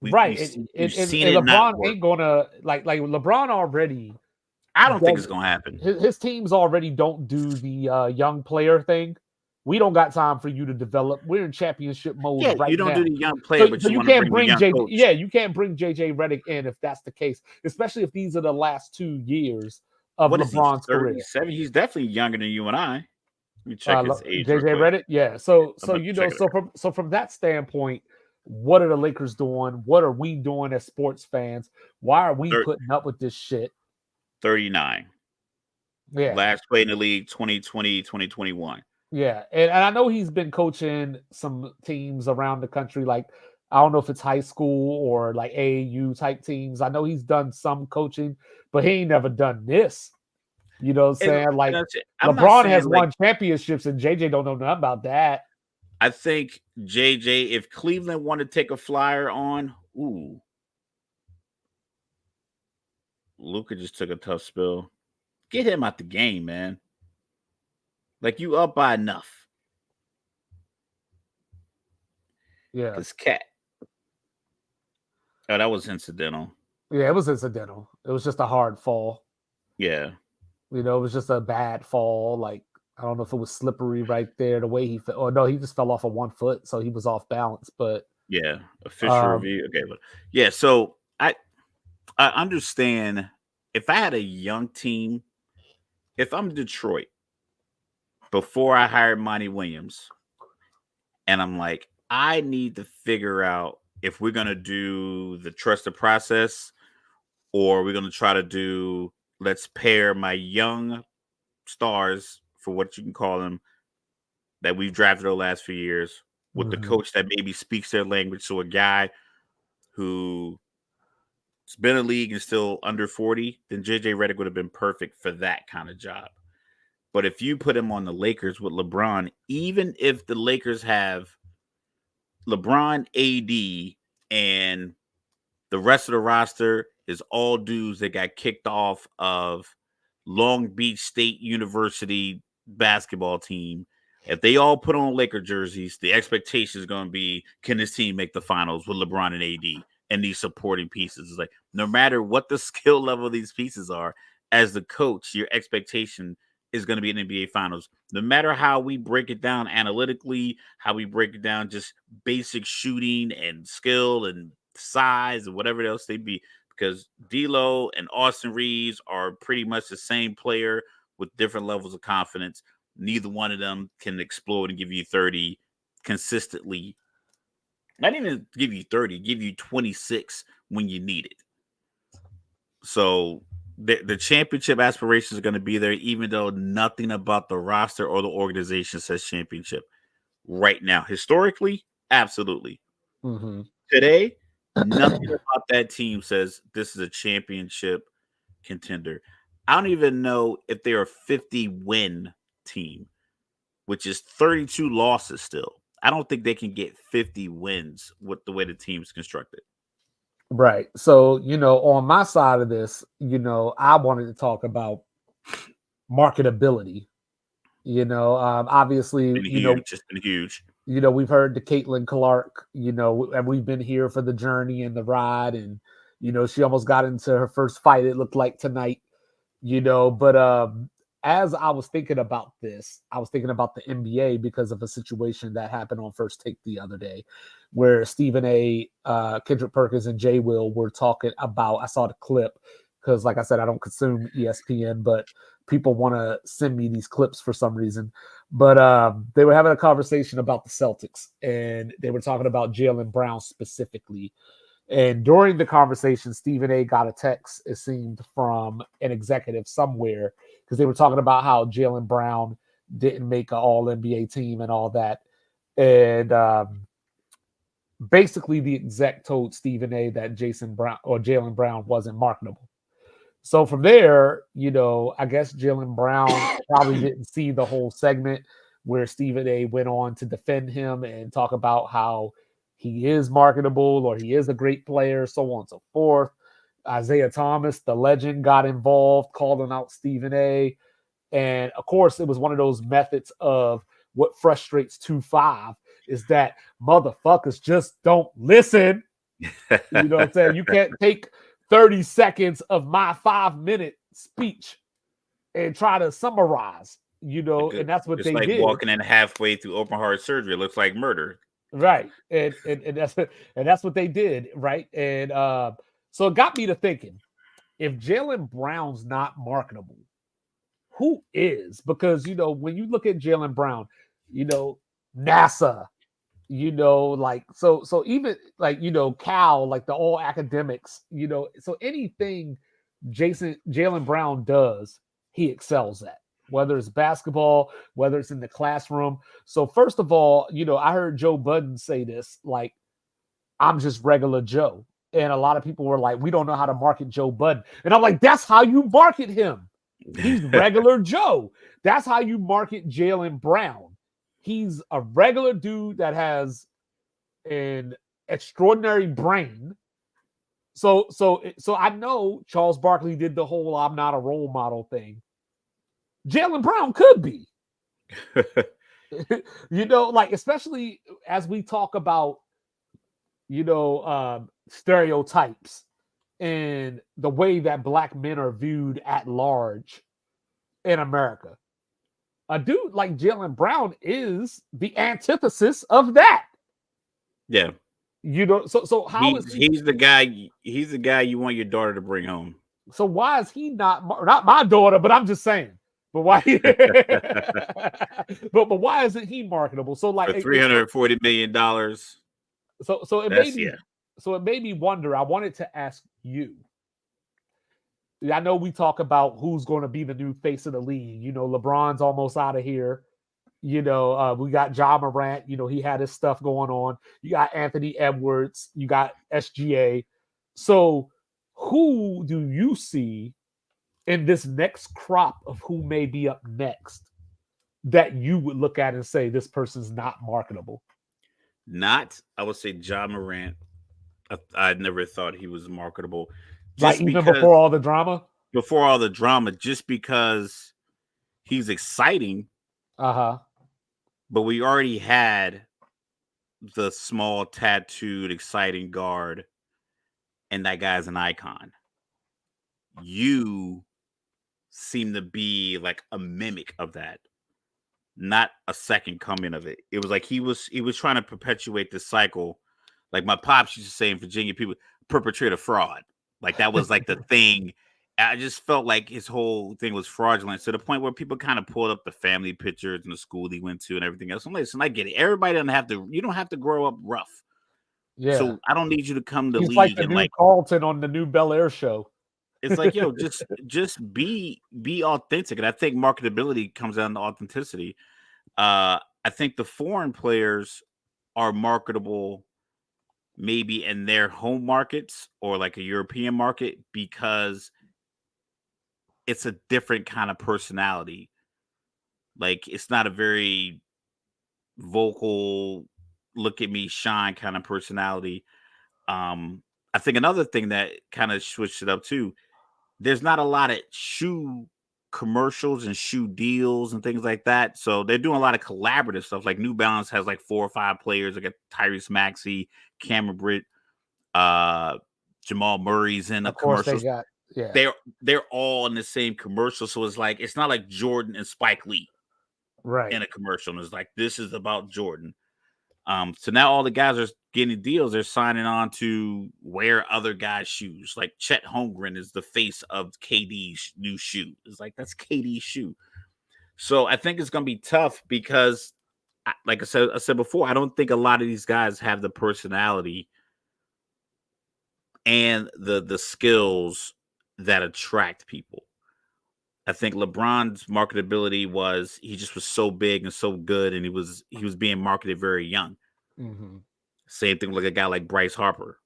We've seen LeBron ain't gonna like LeBron already. I don't think it's gonna happen. His teams already don't do the young player thing. We don't got time for you to develop. We're in championship mode right now. You don't do the young player, but you can't bring JJ. Yeah, you can't bring JJ Redick in if that's the case, especially if these are the last 2 years of LeBron's career. He's definitely younger than you and I. Let me check his age. JJ Redick, yeah. So from that standpoint, what are the Lakers doing? What are we doing as sports fans? Why are we putting up with this shit? 39. Yeah. Last played in the league 2020, 2021. Yeah. And I know he's been coaching some teams around the country. Like, I don't know if it's high school or like AAU type teams. I know he's done some coaching, but he ain't never done this. You know what I'm saying? Like, LeBron has won championships, and JJ don't know nothing about that. I think JJ, if Cleveland want to take a flyer on, Luka just took a tough spill. Get him out the game, man. Like, you up by enough. Yeah. This cat. Oh, that was incidental. Yeah, it was incidental. It was just a hard fall. Yeah. It was just a bad fall. Like, I don't know if it was slippery right there, the way he fell. Or no, he just fell off of 1 foot, so he was off balance. But yeah, official review. Okay, but yeah, so I understand if I had a young team, if I'm Detroit, before I hired Monty Williams, and I'm like, I need to figure out if we're gonna do the trust the process, or we're gonna try to do, let's pair my young stars, for what you can call them, that we've drafted the last few years, with the coach that maybe speaks their language. So a guy who's been in a league and still under 40, then JJ Redick would have been perfect for that kind of job. But if you put him on the Lakers with LeBron, even if the Lakers have LeBron, AD, and the rest of the roster is all dudes that got kicked off of Long Beach State University basketball team, if they all put on Laker jerseys, the expectation is going to be, can this team make the finals with LeBron and AD and these supporting pieces? It's like, no matter what the skill level of these pieces are, as the coach, your expectation is going to be in the NBA Finals. No matter how we break it down analytically, how we break it down just basic shooting and skill and size and whatever else they be, because D'Lo and Austin Reeves are pretty much the same player with different levels of confidence. Neither one of them can explode and give you 30 consistently. Not even give you 30, give you 26 when you need it. So the championship aspirations are going to be there, even though nothing about the roster or the organization says championship right now. Historically, absolutely. Mm-hmm. Today, nothing about that team says this is a championship contender. I don't even know if they're a 50-win team, which is 32 losses still. I don't think they can get 50 wins with the way the team's constructed. Right. So, on my side of this, I wanted to talk about marketability. Obviously, Been huge. It's been huge. We've heard the Caitlin Clark, and we've been here for the journey and the ride. And, she almost got into her first fight, it looked like tonight, but as I was thinking about this, I was thinking about the NBA because of a situation that happened on First Take the other day where Stephen A, Kendrick Perkins, and Jay Will were talking about, I saw the clip because, like I said, I don't consume ESPN, but people want to send me these clips for some reason. But they were having a conversation about the Celtics, and they were talking about Jaylen Brown specifically. And during the conversation, Stephen A got a text, it seemed, from an executive somewhere, because they were talking about how Jaylen Brown didn't make an All-NBA team and all that. And basically, the exec told Stephen A that Jaylen Brown wasn't marketable. So from there, I guess Jaylen Brown probably didn't see the whole segment where Stephen A went on to defend him and talk about how he is marketable or he is a great player, so on and so forth. Isaiah Thomas, the legend, got involved, calling out Stephen A. And of course, it was one of those methods of what frustrates 2-5 is that motherfuckers just don't listen. You know what I'm saying? You can't take 30 seconds of my 5-minute speech and try to summarize, and that's what It's they like did. walking in halfway through open heart surgery. It looks like murder. Right. And that's what they did, right? And so it got me to thinking, if Jaylen Brown's not marketable, who is? Because when you look at Jaylen Brown, NASA, like so even like Cal, like the all academics, so anything Jaylen Brown does, he excels at, whether it's basketball, whether it's in the classroom. So first of all, I heard Joe Budden say this, like, I'm just regular Joe. And a lot of people were like, we don't know how to market Joe Budden. And I'm like, that's how you market him. He's regular Joe. That's how you market Jaylen Brown. He's a regular dude that has an extraordinary brain. So I know Charles Barkley did the whole "I'm not a role model" thing. Jaylen Brown could be, like, especially as we talk about, stereotypes and the way that black men are viewed at large in America. A dude like Jaylen Brown is the antithesis of that. Yeah. So how is he? He's the guy. He's the guy you want your daughter to bring home. So why is he not my daughter? But I'm just saying. But why? but why isn't he marketable? So like For $340 million. So it made me. Yeah. So it made me wonder. I wanted to ask you. I know we talk about who's going to be the new face of the league. LeBron's almost out of here. We got Ja Morant. He had his stuff going on. You got Anthony Edwards. You got SGA. So who do you see in this next crop of who may be up next that you would look at and say this person's not marketable? I would say Ja Morant. I never thought he was marketable. Just like even before all the drama? Before all the drama, just because he's exciting. Uh-huh. But we already had the small, tattooed, exciting guard, and that guy's an icon. You seemed to be like a mimic of that, not a second coming of it. It was like he was trying to perpetuate this cycle. Like my pops used to say in Virginia, people perpetrate a fraud. Like that was like the thing. I just felt like his whole thing was fraudulent to the point where people kind of pulled up the family pictures and the school he went to and everything else. I'm like, listen, I get it. Everybody doesn't have to. You don't have to grow up rough. Yeah. So I don't need you to come to He's like league the and new like Carlton on the new Bel Air show. it's like, yo, just be authentic. And I think marketability comes down to authenticity. I think the foreign players are marketable maybe in their home markets or like a European market because it's a different kind of personality. Like it's not a very vocal, look at me shine kind of personality. I think another thing that kind of switched it up too, there's not a lot of shoe commercials and shoe deals and things like that. So they're doing a lot of collaborative stuff. Like New Balance has like 4 or 5 players. They got Tyrese Maxey, Cameron Britt, uh, Jamal Murray's in the Of course, they commercials. got yeah. They're all in the same commercial. So it's not like Jordan and Spike Lee Right. in a commercial. And it's like this is about Jordan. So now all the guys are getting deals. They're signing on to wear other guys' shoes. Like Chet Holmgren is the face of KD's new shoe. It's like that's KD's shoe. So I think it's going to be tough because, like I said before, I don't think a lot of these guys have the personality and the skills that attract people. I think LeBron's marketability was he just was so big and so good, and he was being marketed very young. Mm-hmm. Same thing with a guy like Bryce Harper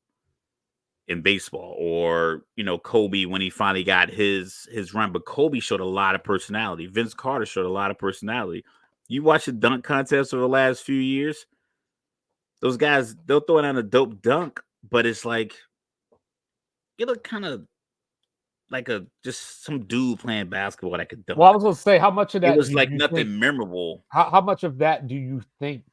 in baseball, or Kobe when he finally got his run. But Kobe showed a lot of personality. Vince Carter showed a lot of personality. You watch the dunk contest over the last few years; those guys they'll throw down a dope dunk, but it's like you look kind of like just some dude playing basketball that could dunk. Well, I was going to say, how much of It that was do like you nothing think? memorable. How much of that do you think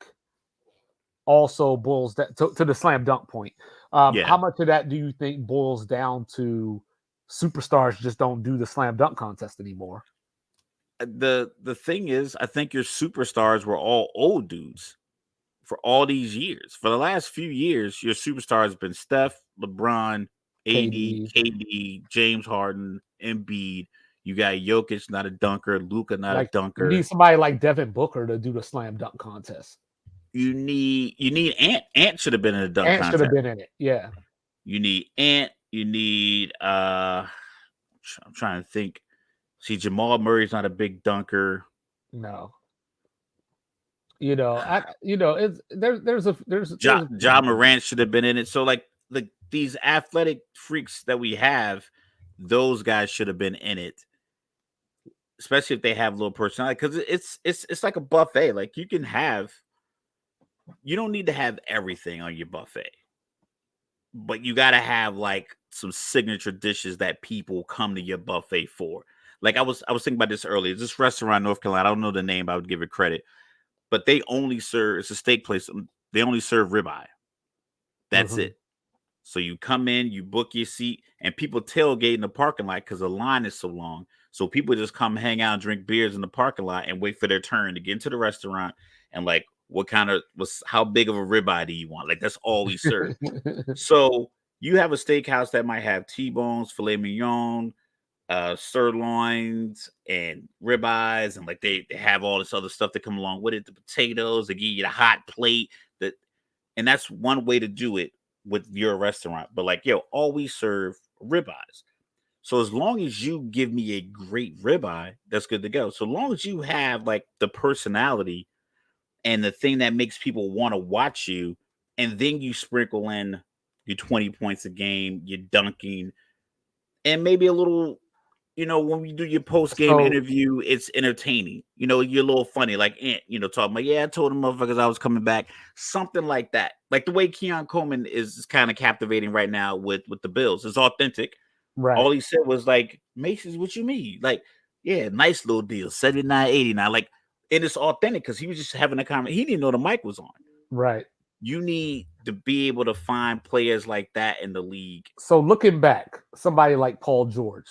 also boils down to the slam dunk point? Yeah. How much of that do you think boils down to superstars just don't do the slam dunk contest anymore? The thing is, I think your superstars were all old dudes for all these years. For the last few years, your superstars have been Steph, LeBron, AD, KD. KD, James Harden, Embiid. You got Jokic, not a dunker. Luka, not a Like you dunker. need somebody like Devin Booker to do the slam dunk contest. You need Ant. Ant should have been in the dunk Ant should have contest. been in it. Yeah. You need Ant. You need I'm trying to think. See, Jamal Murray's not a big dunker. No. It's there's Ja Morant should have been in it. So like these athletic freaks that we have, those guys should have been in it. Especially if they have a little personality, because it's like a buffet. Like you don't need to have everything on your buffet, but you got to have like some signature dishes that people come to your buffet for. Like I was thinking about this earlier. This restaurant in North Carolina, I don't know the name, I would give it credit, but they only serve. It's a steak place. They only serve ribeye. That's it. So you come in, you book your seat, and people tailgate in the parking lot because the line is so long. So people just come hang out and drink beers in the parking lot and wait for their turn to get into the restaurant. And like, how big of a ribeye do you want? Like, that's all we serve. So you have a steakhouse that might have T-bones, filet mignon, sirloins, and ribeyes, and like they have all this other stuff that come along with it. The potatoes, they give you the hot plate. And that's one way to do it with your restaurant. But like, all we serve ribeyes. So as long as you give me a great ribeye, that's good to go. So long as you have like the personality and the thing that makes people want to watch you, and then you sprinkle in your 20 points a game, your dunking, and maybe a little, when we do your post-game interview, it's entertaining. You're a little funny, like Ant, talking about, I told them motherfuckers I was coming back. Something like that. Like the way Keon Coleman is kind of captivating right now with the Bills. It's authentic. Right. All he said was like, Macy's, what you mean? Like, yeah, nice little deal, $79.89. Like, and it's authentic because he was just having a comment. He didn't know the mic was on. Right. You need to be able to find players like that in the league. So looking back, somebody like Paul George,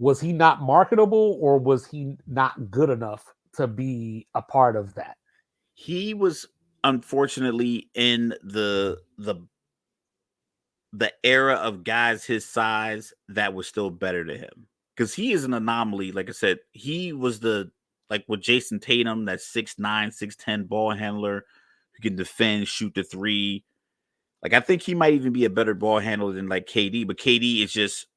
Was he not marketable, or was he not good enough to be a part of that? He was unfortunately in the era of guys his size that were still better than him. Because he is an anomaly. Like I said, he was like with Jason Tatum, that 6'9", 6'10" ball handler who can defend, shoot the three. Like I think he might even be a better ball handler than like KD, but KD is just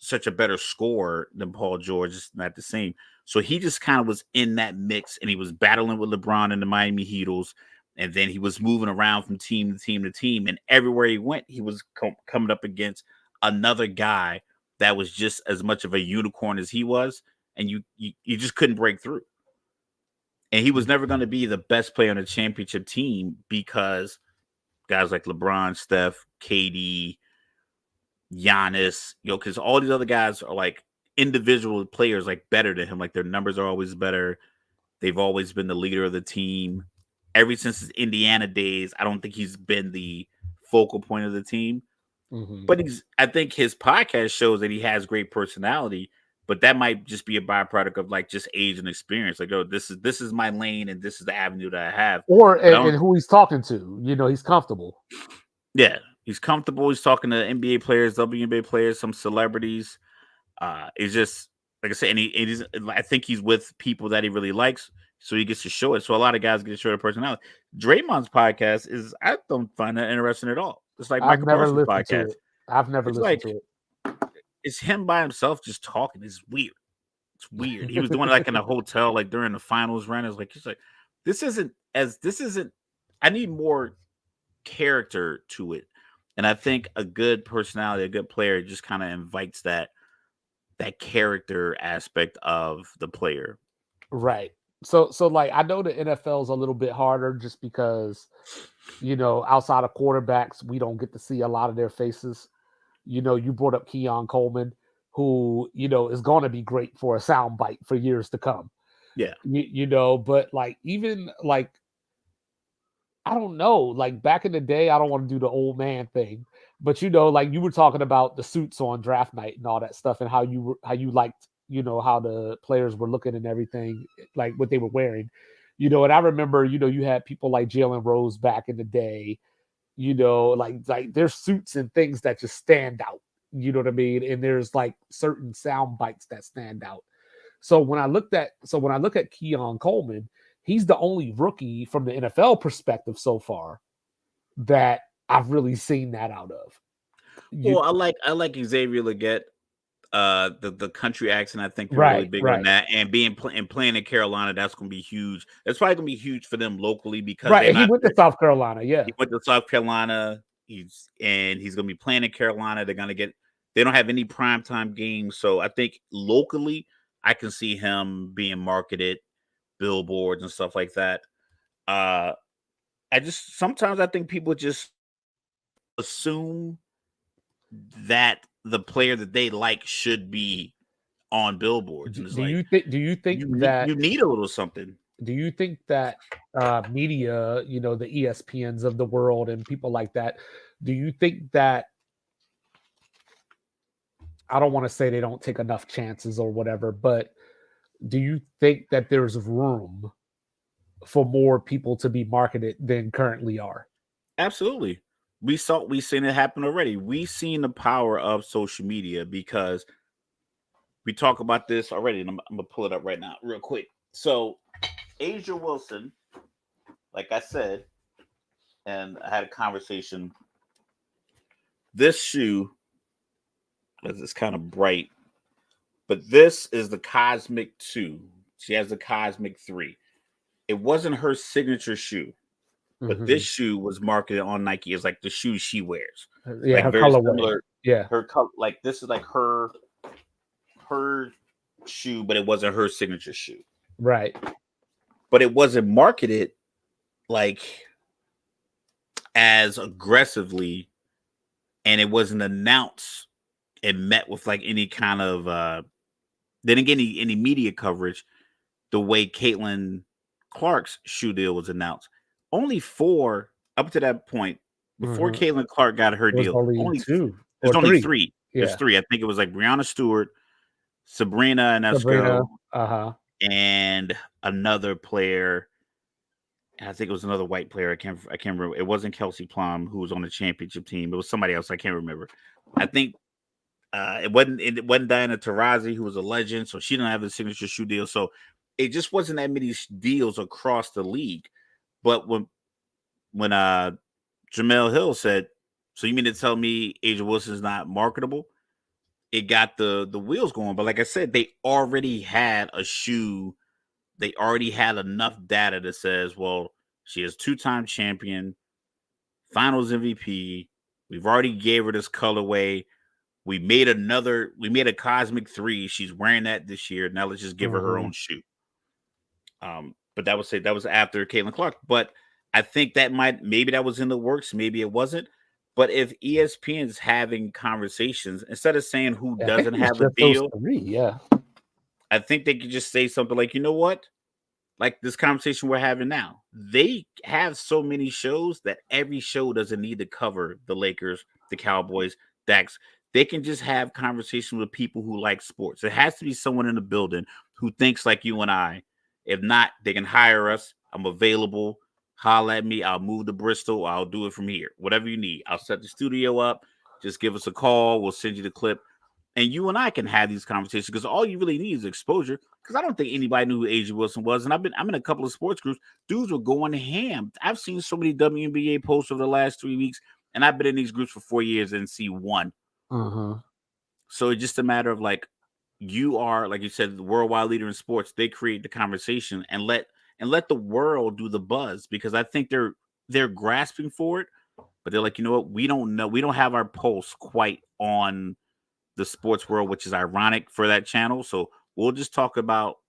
such a better scorer than Paul George. It's not the same. So he just kind of was in that mix, and he was battling with LeBron and the Miami Heatles. And then he was moving around from team to team to team. And everywhere he went, he was coming up against another guy that was just as much of a unicorn as he was. And you just couldn't break through. And he was never going to be the best player on a championship team because guys like LeBron, Steph, KD, Giannis, because all these other guys are like individual players, like better than him. Like their numbers are always better. They've always been the leader of the team. Ever since his Indiana days, I don't think he's been the focal point of the team. Mm-hmm. But I think his podcast shows that he has great personality, but that might just be a byproduct of like just age and experience. Like, oh, this is my lane and this is the avenue that I have. And who he's talking to, he's comfortable. Yeah, he's comfortable. He's talking to NBA players, WNBA players, some celebrities. It's just like I said, and I think he's with people that he really likes, so he gets to show it. So a lot of guys get to show their personality. Draymond's podcast I don't find that interesting at all. It's like Michael Parsons' podcast. I've never listened to it. It's him by himself just talking. It's weird. It's weird. He was doing it like in a hotel, like during the finals run. It's like this isn't. I need more character to it, and I think a good personality, a good player, just kind of invites that character aspect of the player. Right. So like I know the NFL is a little bit harder just because outside of quarterbacks, we don't get to see a lot of their faces. You brought up Keon Coleman, who is going to be great for a soundbite for years to come. Yeah. But like even like I don't know, like back in the day, I don't want to do the old man thing, but like you were talking about the suits on draft night and all that stuff, and how you liked, how the players were looking and everything, like what they were wearing, and I remember, you had people like Jalen Rose back in the day, like there's suits and things that just stand out, you know what I mean? And there's like certain sound bites that stand out. So when I look at Keon Coleman, he's the only rookie from the NFL perspective so far that I've really seen that out of. Well, I like Xavier Leggett. The country accent, I think they're really big on that, and playing in Carolina, that's going to be huge. That's probably going to be huge for them locally because he went to South Carolina. Yeah, he went to South Carolina. He's going to be playing in Carolina. They don't have any primetime games, so I think locally, I can see him being marketed, billboards and stuff like that. Sometimes I think people just assume that the player that they like should be on billboards. And do you think that you need a little something? Do you think that media, the ESPNs of the world and people like that, do you think that, I don't want to say they don't take enough chances or whatever, but do you think that there's room for more people to be marketed than currently are? Absolutely. We've seen it happen already. We've seen the power of social media because we talk about this already. And I'm going to pull it up right now real quick. So Asia Wilson, like I said, and I had a conversation. This shoe, it's kind of bright, but this is the Cosmic 2. She has the Cosmic 3. It wasn't her signature shoe. But this shoe was marketed on Nike as like the shoe she wears. Yeah, like her very colorway. Similar. Yeah, her color. Like this is like her shoe, but it wasn't her signature shoe. Right. But it wasn't marketed like as aggressively, and it wasn't announced and met with like any kind of didn't get any media coverage the way Caitlin Clark's shoe deal was announced. Only 4 up to that point before Caitlin Clark got her deal. Only 2. There's only 3. Yeah. There's 3. I think it was like Breanna Stewart, Sabrina Sabrina. Ionesco, Uh-huh. and another player. I think it was another white player. I can't remember. It wasn't Kelsey Plum who was on the championship team. It was somebody else. I can't remember. I think it wasn't Diana Taurasi, who was a legend, so she didn't have the signature shoe deal. So it just wasn't that many deals across the league. But when Jamel Hill said, "So you mean to tell me Asia Wilson's not marketable?" It got the wheels going. But like I said, they already had a shoe. They already had enough data that says, well, she is 2-time champion, Finals MVP. We've already gave her this colorway. We made a Cosmic 3. She's wearing that this year. Now let's just give her Mm-hmm. own shoe. But that was after Caitlin Clark. But I think maybe that was in the works, maybe it wasn't. But if ESPN's having conversations, instead of saying who Yeah, I think doesn't it was have a just those deal, three. Yeah. I think they could just say something like, you know what? Like this conversation we're having now, they have so many shows that every show doesn't need to cover the Lakers, the Cowboys, Dax. They can just have conversations with people who like sports. It has to be someone in the building who thinks like you and I. If not, they can hire us. I'm available. Holla at me. I'll move to Bristol. I'll do it from here. Whatever you need. I'll set the studio up. Just give us a call. We'll send you the clip. And you and I can have these conversations because all you really need is exposure. Because I don't think anybody knew who Asia Wilson was, and I'm in a couple of sports groups. Dudes were going ham. I've seen so many WNBA posts over the last 3 weeks, and I've been in these groups for 4 years and see one. Uh-huh. So it's just a matter of like you are, like you said, the worldwide leader in sports. They create the conversation and let the world do the buzz because I think they're grasping for it, but they're like, you know what? We don't know. We don't have our pulse quite on the sports world, which is ironic for that channel. So we'll just talk about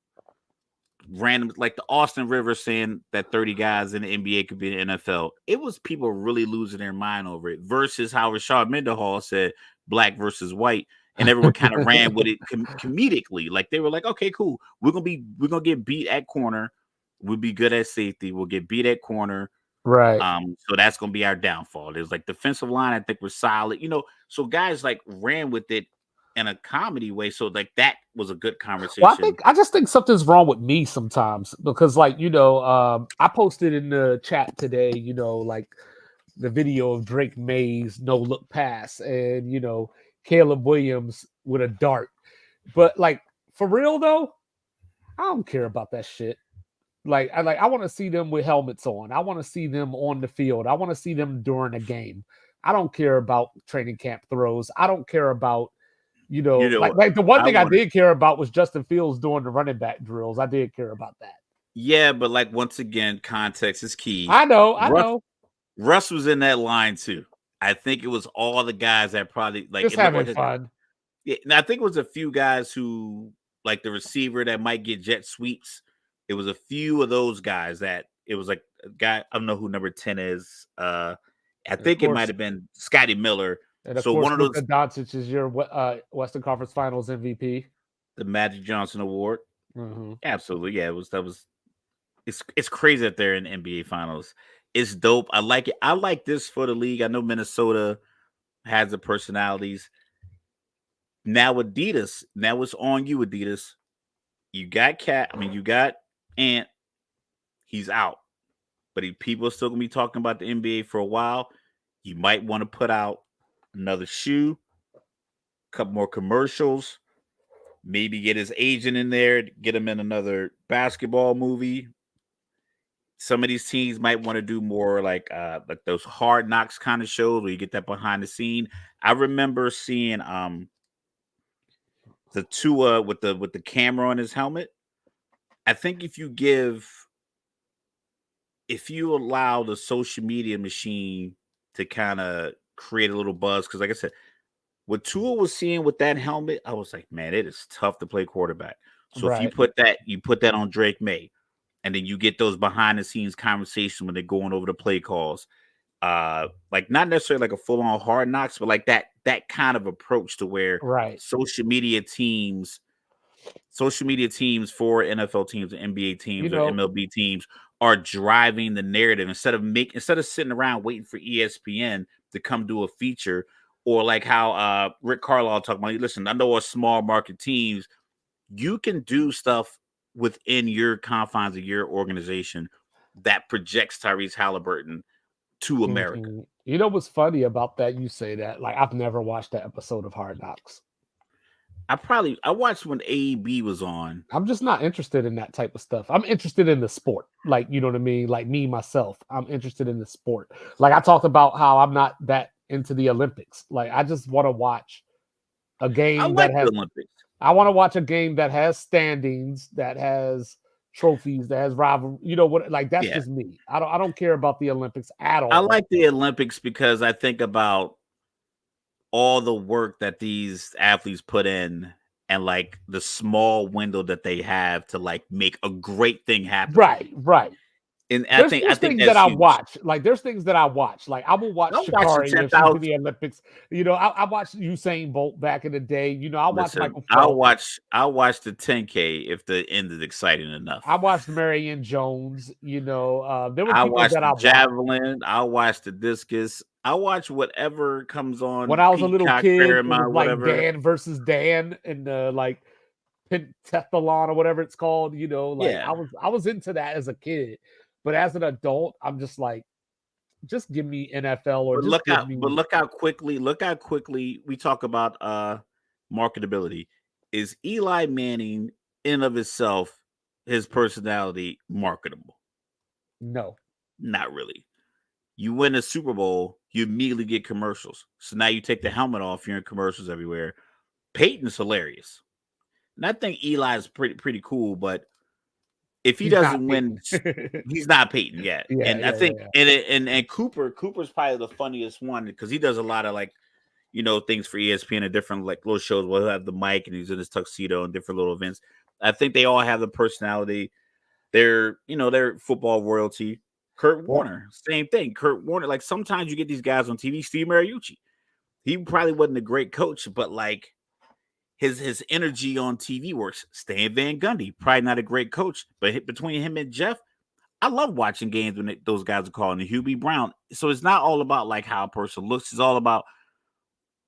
random, like the Austin Rivers saying that 30 guys in the NBA could be in the NFL. It was people really losing their mind over it versus how Rashad Mendenhall said black versus white. And everyone kind of ran with it comedically. Like they were like, okay, cool. We're gonna get beat at corner. We'll be good at safety. We'll get beat at corner. Right. So that's gonna be our downfall. There's like defensive line, I think was solid, so guys like ran with it in a comedy way. So like that was a good Well, conversation. I just think something's wrong with me sometimes because, like, I posted in the chat today, like the video of Drake May's no look pass and Caleb Williams with a dart. But like for real though, I don't care about that shit. I want to see them with helmets on. I want to see them on the field. I want to see them during a game. I don't care about training camp throws. I don't care about You know, like the one I thing I want to did care about was Justin Fields doing the running back drills. I did care about that. yeah, but like once again, context is key. I know, I Russ know. Russ was in that line too. I think it was all the guys that probably like Just it looked having like fun. yeah, and I think it was a few guys who like the receiver that might get jet sweeps. It was a few of those guys that it was like a guy. I don't know who number 10 is. I And of think it might course, have been Scotty Miller. and of So course, one of Luka those, Doncic is your Western Conference Finals MVP. the Magic Johnson Award. Mm-hmm. Absolutely, yeah. It's crazy that they're in the NBA Finals. It's dope. I like it. I like this for the league. I know Minnesota has the personalities. Now Adidas. Now it's on you, Adidas. You got Cat. I mean, you got Ant. He's out, but people are still gonna be talking about the NBA for a while. You might want to put out another shoe, a couple more commercials, maybe get his agent in there, get him in another basketball movie. Some of these teams might want to do more like those hard knocks kind of shows where you get that behind the scene. I remember seeing the Tua with the camera on his helmet. I think if you allow the social media machine to kind of create a little buzz, because like I said, what Tua was seeing with that helmet, I was like, man, it is tough to play quarterback. So if Right. you put that on Drake May, and then you get those behind the scenes conversations when they're going over the play calls, like not necessarily like a full on hard knocks, but like that kind of approach to where Right. social media teams for NFL teams, and NBA You teams, or know, MLB teams are driving the narrative instead of sitting around waiting for ESPN to come do a feature, or like how Rick Carlisle talking about. Listen, I know our small market teams you can do stuff within your confines of your organization that projects Tyrese Halliburton to America. You know what's funny about that? You say that. Like, I've never watched that episode of Hard Knocks. I watched when AEB was on. I'm just not interested in that type of stuff. I'm interested in the sport. Like, you know what I mean? Like me, myself, I'm interested in the sport. Like I talked about how I'm not that into the Olympics. Like, I just want to watch a I game that like the has, Olympics. I want to watch a game that has standings, that has trophies, that has rival, you know what, like that's Yeah. just me. I don't care about the Olympics at all. I like the Olympics because I think about all the work that these athletes put in and like the small window that they have to like make a great thing happen. Right. And There's I think things that's that I huge. watch. Like there's things that I watch. Like I will watch I'm watching Shakari if she's in 10,000. the Olympics. You know, I watched Usain Bolt back in the day. You know, I watched Listen, Michael Phelps. I'll watch the 10K if the end is exciting enough. I watched Marion Jones. You know, there were I people watch that the I watched. javelin. I watch the discus. I watch whatever comes on. When I was a little Peacock, kid, it Paramount, was like whatever. Dan versus Dan and the like pentathlon or whatever it's called. You know, like Yeah. I was into that as a kid, but as an adult, I'm just like, just give me NFL or But just give me. look how quickly we talk about marketability. Is Eli Manning in and of itself, his personality, marketable? No. Not really. You win a Super Bowl, you immediately get commercials. So now you take the helmet off, you're in commercials everywhere. Peyton's hilarious. And I think Eli is pretty cool, but if he doesn't win, he's not Peyton yet. And I think and Cooper's probably the funniest one because he does a lot of like, you know, things for ESPN and different like little shows where he'll have the mic and he's in his tuxedo and different little events. I think they all have the personality. They're football royalty. Kurt Warner, same thing. Kurt Warner, like sometimes you get these guys on TV. Steve Mariucci, he probably wasn't a great coach, but like his energy on TV works. Stan Van Gundy, probably not a great coach, but between him and Jeff, I love watching games when those guys are calling. And Hubie Brown. So it's not all about like how a person looks. It's all about,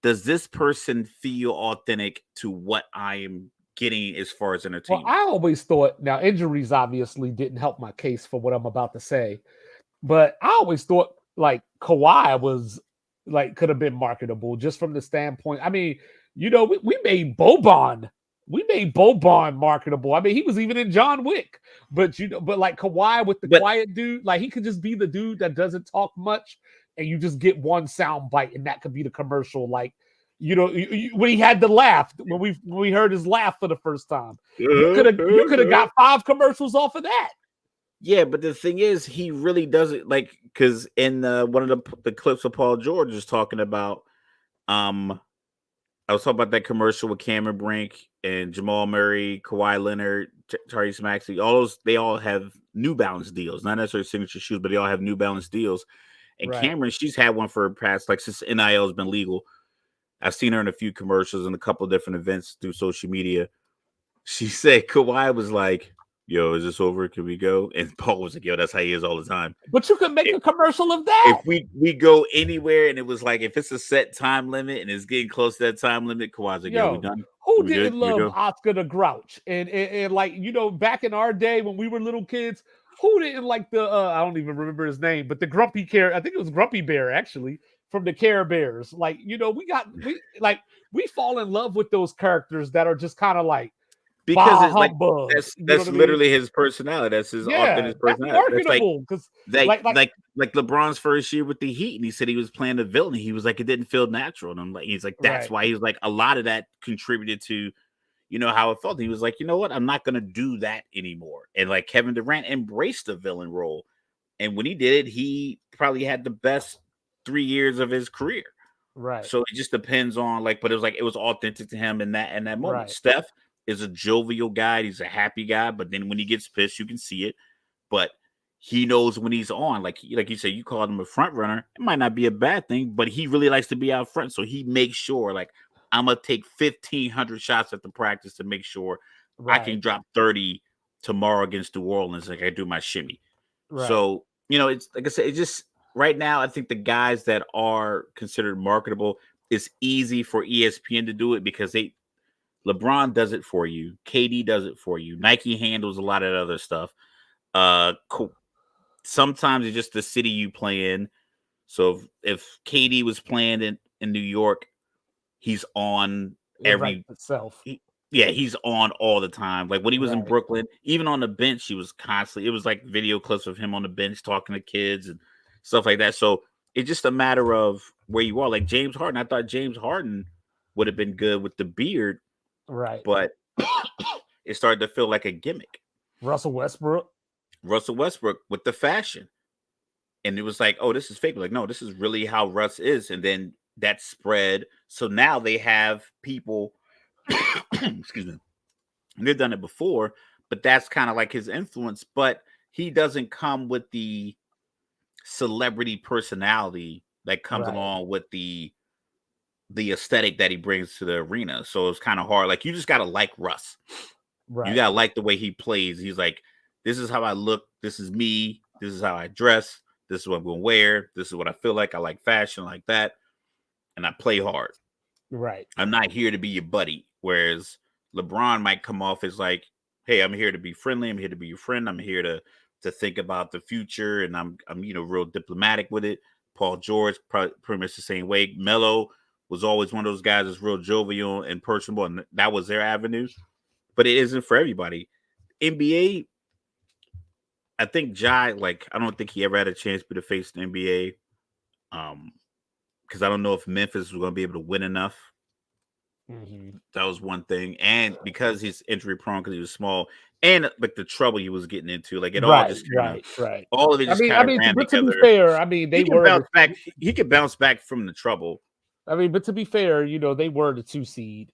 does this person feel authentic to what I am getting as far as entertainment? Well, I always thought, now injuries obviously didn't help my case for what I'm about to say, but I always thought like Kawhi was like could have been marketable just from the standpoint. I mean, you know, we made Boban. We made Boban marketable. I mean, he was even in John Wick. But you know, but like Kawhi with the quiet dude, like he could just be the dude that doesn't talk much, and you just get one sound bite, and that could be the commercial. Like, you know, when he had the laugh, when we heard his laugh for the first time, you could have got 5 commercials off of that. Yeah, but the thing is, he really doesn't like, because in one of the clips of Paul George is talking about, I was talking about that commercial with Cameron Brink and Jamal Murray, Kawhi Leonard, Tyrese Maxey. They all have New Balance deals, not necessarily signature shoes, but they all have New Balance deals. And right. Cameron, she's had one for her past, like since NIL has been legal. I've seen her in a few commercials and a couple of different events through social media. She said Kawhi was like, "Yo, is this over? Can we go?" And Paul was like, "Yo, that's how he is all the time." But you could make a commercial of that. If we go anywhere and it was like, if it's a set time limit and it's getting close to that time limit, Kawhi's like, "Yo, we done." Who didn't love Oscar the Grouch? And like, you know, back in our day when we were little kids, who didn't like the I don't even remember his name, but the Grumpy I think it was Grumpy Bear actually from the Care Bears. Like, you know, we fall in love with those characters that are just kind of like, because it's like that's literally his personality. That's his authentic personality. That's marketable because like LeBron's first year with the Heat, and he said he was playing the villain. He was like, it didn't feel natural, and I'm like, he's like, that's why he was like, a lot of that contributed to, you know, how it felt. And he was like, you know what, I'm not gonna do that anymore. And like Kevin Durant embraced the villain role, and when he did it, he probably had the best 3 years of his career. Right. So it just depends on like, but it was like it was authentic to him in that moment. Right. Steph is a jovial guy. He's a happy guy, but then when he gets pissed, you can see it. But he knows when he's on. Like you said, you called him a front runner. It might not be a bad thing, but he really likes to be out front. So he makes sure, like, I'm gonna take 1,500 shots at the practice to make sure I can drop 30 tomorrow against New Orleans. Like I do my shimmy. Right. So you know, it's like I said, it's just right now. I think the guys that are considered marketable, it's easy for ESPN to do it because LeBron does it for you. KD does it for you. Nike handles a lot of other stuff. Sometimes it's just the city you play in. So if KD was playing in New York, he's on It writes every itself. yeah, he's on all the time. Like when he was in Right. Brooklyn, even on the bench, he was constantly. It was like video clips of him on the bench talking to kids and stuff like that. So it's just a matter of where you are. Like James Harden, I thought James Harden would have been good with the beard, Right. but it started to feel like a gimmick. Russell Westbrook. Russell Westbrook with the fashion, and it was like, oh, this is fake. Like, no, this is really how Russ is. And then that spread. So now they have people. Excuse me. They've done it before, but that's kind of like his influence. But he doesn't come with the celebrity personality that comes along with the aesthetic that he brings to the arena. So it's kind of hard. Like you just gotta like Russ. Right. You gotta like the way he plays. He's like, this is how I look. This is me. This is how I dress. This is what I'm gonna wear. This is what I feel like. I like fashion like that, and I play hard. Right. I'm not here to be your buddy. Whereas LeBron might come off as like, hey, I'm here to be friendly. I'm here to be your friend. I'm here to think about the future, and I'm real diplomatic with it. Paul George, pretty much the same way. Melo was always one of those guys that's real jovial and personable, and that was their avenue. But it isn't for everybody. NBA, I think Jai, like, I don't think he ever had a chance to face the NBA. Because I don't know if Memphis was going to be able to win enough. Mm-hmm. That was one thing, and because he's injury prone, because he was small, and like the trouble he was getting into, like it all just right. All of it just kind of ran but together. To be fair, I mean, they were bounce back. He could bounce back from the trouble. I mean, but to be fair, they were the 2 seed,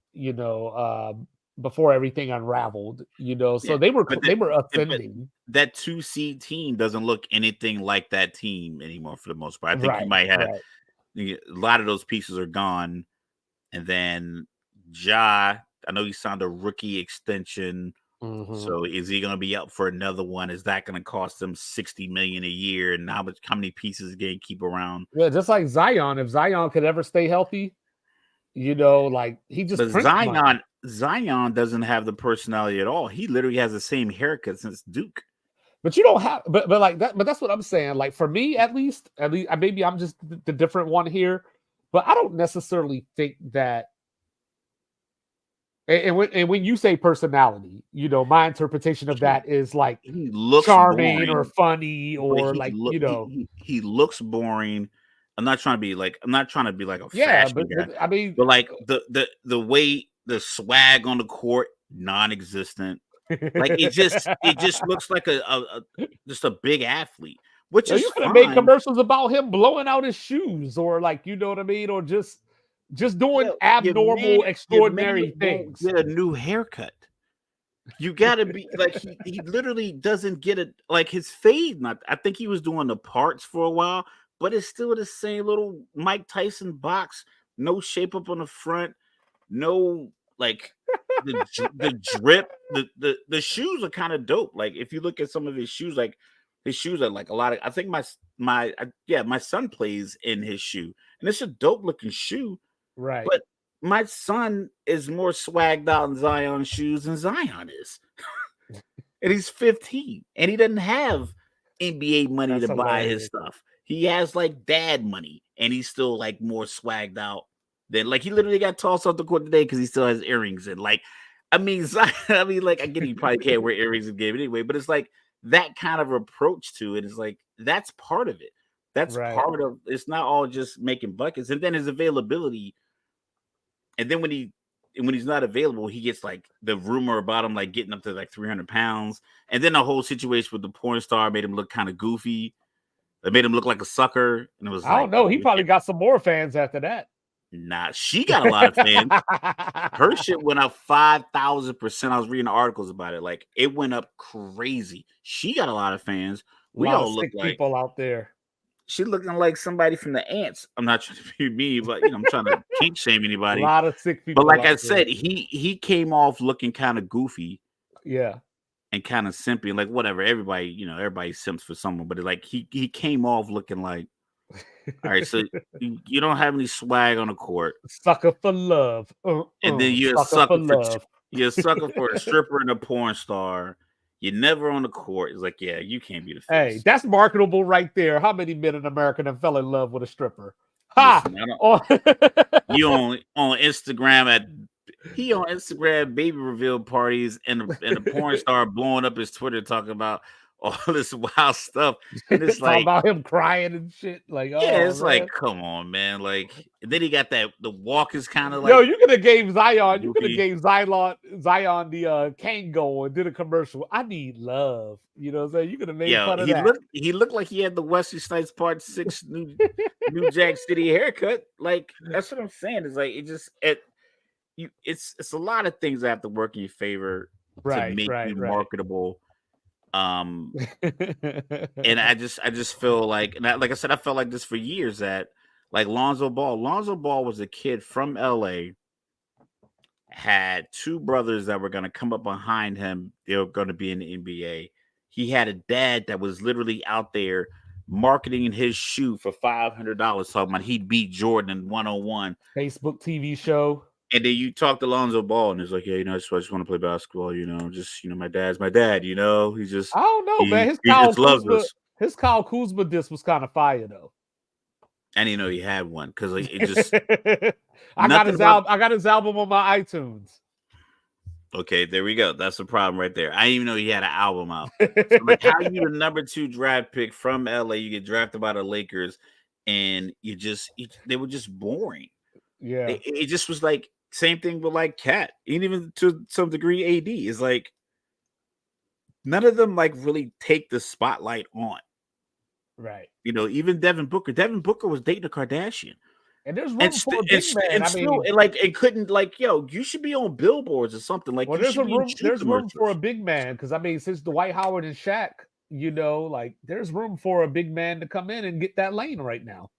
before everything unraveled, so they were ascending. That 2 seed team doesn't look anything like that team anymore for the most part. I think you might have a lot of those pieces are gone. And then Ja, I know he signed a rookie extension. Mm-hmm. So is he going to be up for another one? Is that going to cost them $60 million a year? And how many pieces can keep around? Yeah, just like Zion. If Zion could ever stay healthy, like he just. But Zion doesn't have the personality at all. He literally has the same haircut since Duke. But you don't have, but like that. But that's what I'm saying. Like for me, at least, maybe I'm just the different one here. But I don't necessarily think that. And when you say personality, my interpretation of that is like he looks charming boring, or funny or he looks boring. I'm not trying to be like a fashion guy. But I mean, but like the way the swag on the court, non-existent. Like it just looks like just a big athlete. Which is you could have made commercials about him blowing out his shoes, or like what I mean, or just doing abnormal, extraordinary things. Get a new haircut. You gotta be like he literally doesn't get it. Like his fade. I think he was doing the parts for a while, but it's still the same little Mike Tyson box. No shape up on the front. No like the drip. The shoes are kind of dope. Like if you look at some of his shoes, like. His shoes are like a lot of. I think my son plays in his shoe, and it's a dope looking shoe. Right. But my son is more swagged out in Zion's shoes than Zion is, and he's 15, and he doesn't have NBA money to buy his stuff. He has like dad money, and he's still like more swagged out than like he literally got tossed off the court today because he still has earrings in. Like, I mean, like I get he probably can't wear earrings in the game anyway, but it's like. That kind of approach to it is like that's part of it. That's part of it's not all just making buckets, and then his availability. And then when he's not available, he gets like the rumor about him like getting up to like 300 pounds, and then the whole situation with the porn star made him look kind of goofy. It made him look like a sucker, and it was I don't know. He probably got some more fans after that. Nah, she got a lot of fans. Her shit went up 5,000%. I was reading articles about it. Like it went up crazy. She got a lot of fans. We all look like people out there. She looking like somebody from the Ants. I'm not trying to be me, but I'm trying to kink shame anybody. A lot of sick people. But like I said, he came off looking kind of goofy. Yeah. And kind of simpy, like whatever. Everybody simps for someone, but like he came off looking like All right, so you don't have any swag on the court, Sucker for love. and then Sucker for love. you're a sucker for a stripper and a porn star. You're never on the court. It's like, yeah, you can't be the Hey, face. that's marketable right there. How many men in America that fell in love with a stripper? Ha! Listen, I don't. Oh. You on Instagram he on Instagram baby reveal parties and the porn star blowing up his Twitter talking about all this wild stuff. And it's Talk like, about him crying and shit. Like, yeah, oh it's like, man. come on, man. Like, and then he got the walk is kind of Yo, like you could have gave Zion. You could have goofy. gave Zion the Kango and did a commercial. I need love. You know what I'm saying? You could have made Yeah, fun of that. he looked like he had the Wesley Snipes Part 6 New Jack City haircut. Like, that's what I'm saying. It's like it's a lot of things that have to work in your favor to make you marketable. And I just feel like, and like I said, I felt like this for years, that like Lonzo Ball was a kid from LA, had two brothers that were going to come up behind him. They were going to be in the NBA. He had a dad that was literally out there marketing his shoe for $500, talking about he'd beat Jordan in 101. Facebook TV show. And then you talk to Lonzo Ball, and he's like, yeah, I just want to play basketball, my dad's my dad, he's just, I don't know, man. He just loves us. His Kyle Kuzma disc was kind of fire, though. I didn't know he had one, because like, it just I got his album on my iTunes. Okay, there we go. That's the problem right there. I didn't even know he had an album out. So like, how you the number 2 draft pick from LA, you get drafted by the Lakers, and they were just boring. Yeah, it just was like same thing with like Cat, and even to some degree AD is like none of them like really take the spotlight on. Right. Even Devin Booker. Devin Booker was dating a Kardashian. And there's room for a big man. It couldn't you should be on billboards or something. Like, well, there's room for a big man, because since Dwight Howard and Shaq, there's room for a big man to come in and get that lane right now.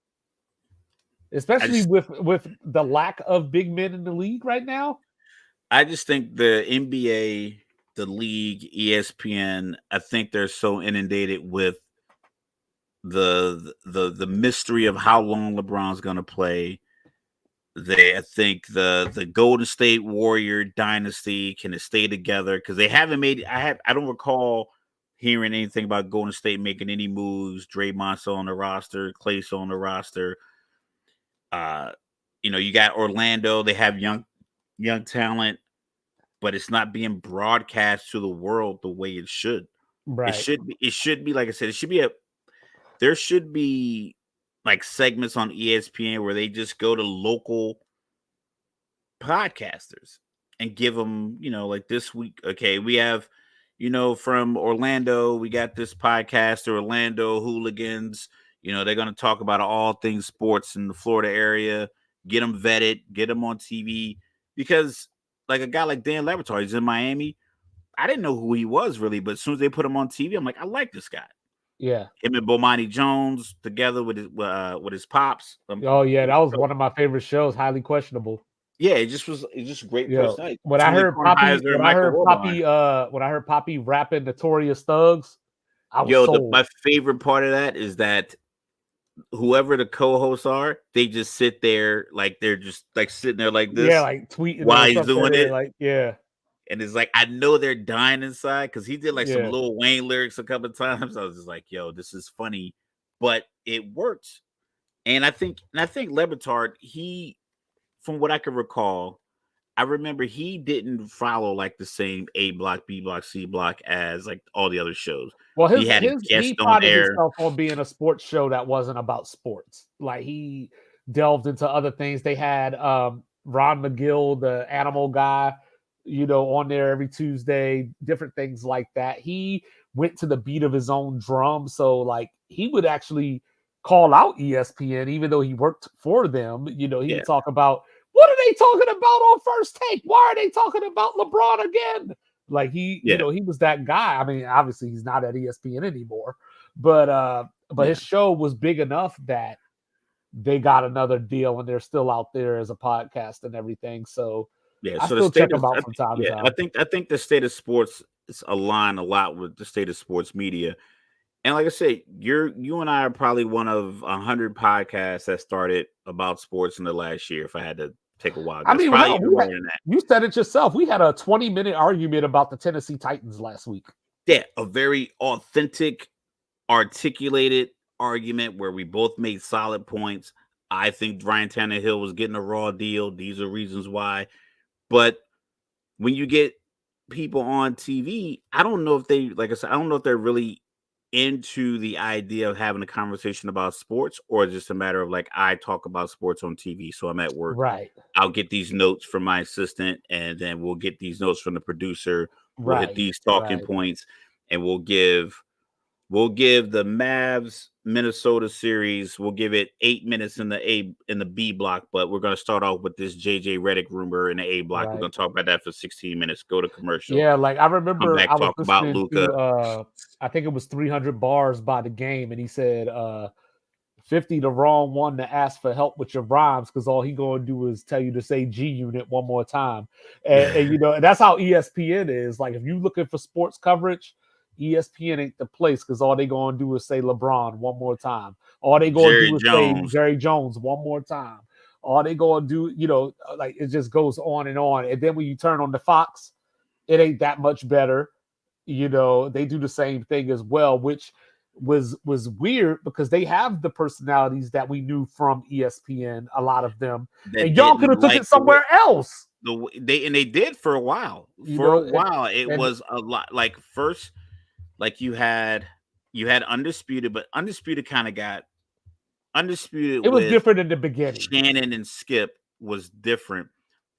Especially with the lack of big men in the league right now. I just think the NBA, the league, ESPN, I think they're so inundated with the mystery of how long LeBron's going to play. I think the Golden State Warrior dynasty, can it stay together? Because they haven't made. I don't recall hearing anything about Golden State making any moves. Draymond's on the roster, Clay's on the roster. You got Orlando. They have young talent, but it's not being broadcast to the world the way it should. Right. It should be like I said. There should be like segments on ESPN where they just go to local podcasters and give them, like this week. Okay, we have, from Orlando, we got this podcast, the Orlando Hooligans. They're going to talk about all things sports in the Florida area, get them vetted, get them on TV. Because like a guy like Dan Le Batard, he's in Miami. I didn't know who he was really, but as soon as they put him on TV, I'm like, I like this guy. Yeah. Him and Bomani Jones together with his pops. Oh yeah, that was one of my favorite shows. Highly questionable. Yeah, it just great personality. When I heard Poppy rapping Notorious Thugs, I was sold. My favorite part of that is that whoever the co-hosts are, they just sit there like they're just like sitting there like this. Yeah, like tweeting while he's doing it. Like, yeah. And it's like, I know they're dying inside, because he did like some Lil Wayne lyrics a couple of times. I was just like, yo, this is funny, but it works. And I think Le Batard, he, from what I can recall, I remember he didn't follow like the same A block, B block, C block as like all the other shows. Well, he prided himself on being a sports show that wasn't about sports. Like, he delved into other things. They had Ron McGill, the animal guy, on there every Tuesday, different things like that. He went to the beat of his own drum. So like, he would actually call out ESPN, even though he worked for them. He would talk about, what are they talking about on First Take? Why are they talking about LeBron again? Like, he was that guy. I mean, obviously he's not at ESPN anymore, but his show was big enough that they got another deal and they're still out there as a podcast and everything. So I still check them out from time to time. I think the state of sports is aligned a lot with the state of sports media. And like I said, you and I are probably one of 100 podcasts that started about sports in the last year. If I had to take a wild I guess, mean, probably hell, even more than that. you said it yourself. We had a 20-minute argument about the Tennessee Titans last week. Yeah, a very authentic, articulated argument where we both made solid points. I think Ryan Tannehill was getting a raw deal. These are reasons why. But when you get people on TV, I don't know if they, like I said, I don't know if they're really into the idea of having a conversation about sports, or just a matter of like, I talk about sports on TV. So I'm at work. Right. I'll get these notes from my assistant, and then we'll get these notes from the producer. We'll hit Right. these talking Right. points, and we'll give the Mavs Minnesota series. We'll give it 8 minutes in the B block, but we're gonna start off with this JJ Redick rumor in the A block. We're Right. gonna talk about that for 16 minutes. Go to commercial. Yeah, like I Come remember back, I was talk about listening Luca. to I think it was 300 bars by the game, and he said 50 the wrong one to ask for help with your rhymes, because all he gonna do is tell you to say G Unit one more time. And you know, and that's how ESPN is. Like if you looking for sports coverage, ESPN ain't the place, because all they gonna do is say LeBron one more time. All they gonna Jerry do is say Jones. Jerry Jones one more time. All they gonna do, you know, like it just goes on. And then when you turn on the Fox, it ain't that much better. You know, they do the same thing as well, which was weird, because they have the personalities that we knew from ESPN, a lot of them, That and y'all didn't could have took like it somewhere else. they did for a while. You For a know, while, it and was a lot. Like first, like you had Undisputed, but Undisputed kind of got Undisputed it was with different in the beginning. Shannon and Skip was different,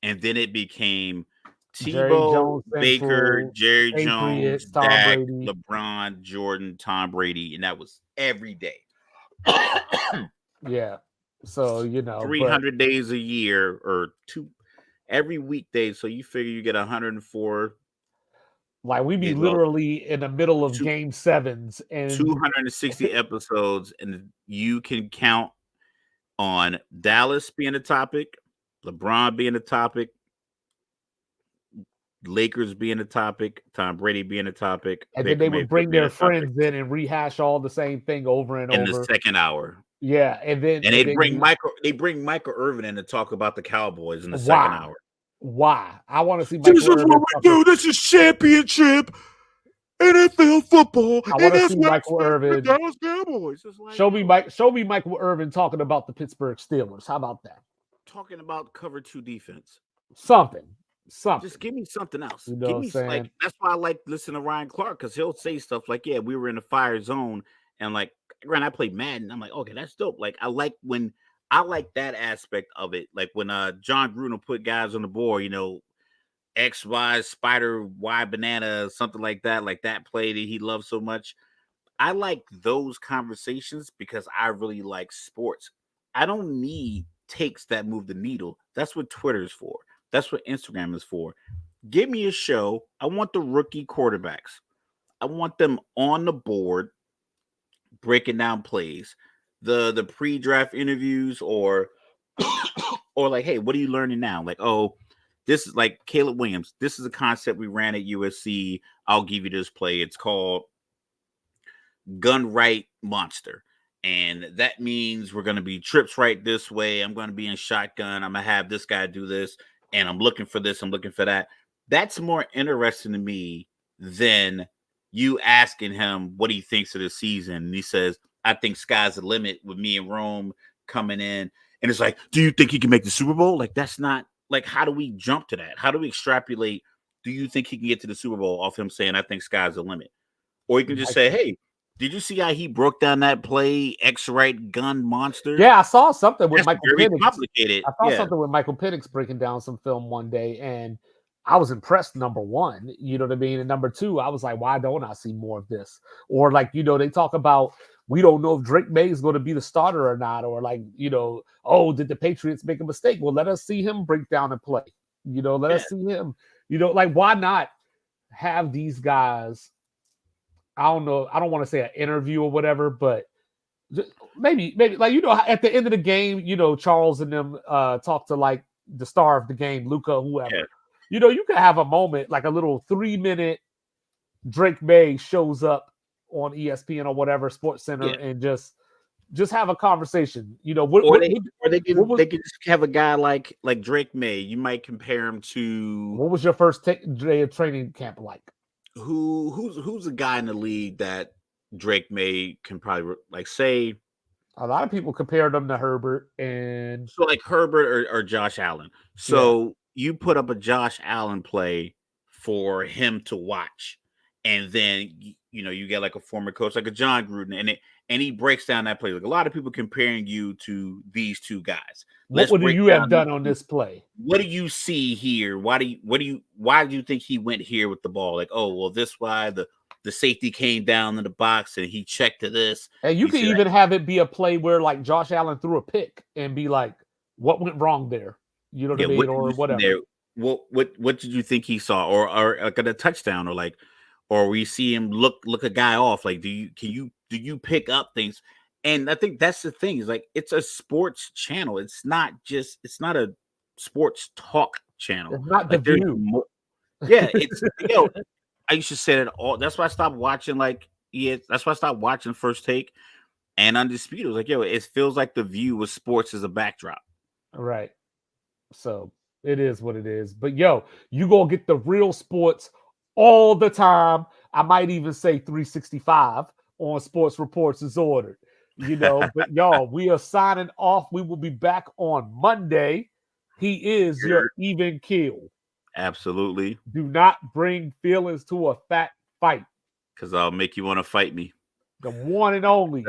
and then it became Jerry Tebow, Jones Baker, Central, Jerry Jones, Patriots, Tom Dak, Brady. LeBron, Jordan, Tom Brady, and that was every day. Yeah. So, you know, but 300 days a year, or every weekday. So you figure you get 104, like we be you know, literally in the middle of two, game sevens, and 260 episodes, and you can count on Dallas being a topic, LeBron being a topic, Lakers being a topic, Tom Brady being a topic, and then Baker they would Mayfield bring being their a topic friends in and rehash all the same thing over and in the over. second hour. Yeah, and then And and then you, They bring Michael Irvin in to talk about the Cowboys in the second why? hour. Why? I want to see This Michael is what Irvin we talking. do. This is championship NFL football, I and want to that's see what I Michael expect from the Irvin. Dallas Cowboys. It's like, Show me Michael Irvin talking about the Pittsburgh Steelers. How about that? talking about cover 2 defense. Something. Just give me something else. You know Give what I'm me saying? like, that's why I like listening to Ryan Clark, because he'll say stuff like, "Yeah, we were in a fire zone," and like, granted, I played Madden. I'm like, okay, that's dope. Like, I like that aspect of it. Like when John Gruden put guys on the board, X, Y, spider, Y, banana, something like that play that he loves so much. I like those conversations because I really like sports. I don't need takes that move the needle. That's what Twitter's for. That's what Instagram is for. Give me a show. I want the rookie quarterbacks. I want them on the board breaking down plays. The pre-draft interviews, or like, hey, what are you learning now? Like, oh, this is like Caleb Williams. This is a concept we ran at USC. I'll give you this play. It's called Gun Right Monster. And that means we're going to be trips right this way. I'm going to be in shotgun. I'm going to have this guy do this. And I'm looking for this. I'm looking for that. That's more interesting to me than you asking him what he thinks of the season. And he says, I think sky's the limit with me and Rome coming in. And it's like, do you think he can make the Super Bowl? Like, that's not, like, how do we jump to that? How do we extrapolate? Do you think he can get to the Super Bowl off him saying, I think sky's the limit? Or you can just say, hey, did you see how he broke down that play, X-Right Gun Monster? Yeah, I saw something with That's Michael Penix. complicated. I saw something with Michael Penix breaking down some film one day, and I was impressed, number one. You know what I mean? And number two, I was like, why don't I see more of this? Or like, they talk about, we don't know if Drake May is going to be the starter or not. Or like, oh, did the Patriots make a mistake? Well, let us see him break down and play. Let us see him. Like, why not have these guys? I don't know. I don't want to say an interview or whatever, but maybe like, at the end of the game, Charles and them talk to like the star of the game, Luca, whoever. Yeah. You could have a moment, like a little 3-minute Drake May shows up on ESPN or whatever, Sports Center, and just have a conversation. You know, or they can just have a guy like Drake May. You might compare him to, what was your first day of training camp like? Who's a guy in the league that Drake May can probably like say? A lot of people compared him to Herbert, and so like Herbert or Josh Allen. So you put up a Josh Allen play for him to watch, and then you get like a former coach like a John Gruden, and he breaks down that play. Like a lot of people comparing you to these two guys. What would you have done on this play? What do you see here? Why do you think he went here with the ball? Like, oh well, this why the safety came down in the box and he checked to this. And you can even have it be a play where like Josh Allen threw a pick and be like, what went wrong there? You know what I mean? Or whatever. There? What did you think he saw? Or like a touchdown, or we see him look a guy off? Like, do you pick up things? And I think that's the thing, is like it's a sports channel. It's not a sports talk channel. It's not like The View. It's I used to say that all. That's why I stopped watching that's why I stopped watching First Take and Undisputed. It was like, it feels like The View with sports as a backdrop. Right. So it is what it is. But you gonna get the real sports all the time. I might even say 365 on Sports Reports is ordered. But y'all, we are signing off. We will be back on Monday. He is your even keel. Absolutely. Do not bring feelings to a fat fight, because I'll make you want to fight me. The one and only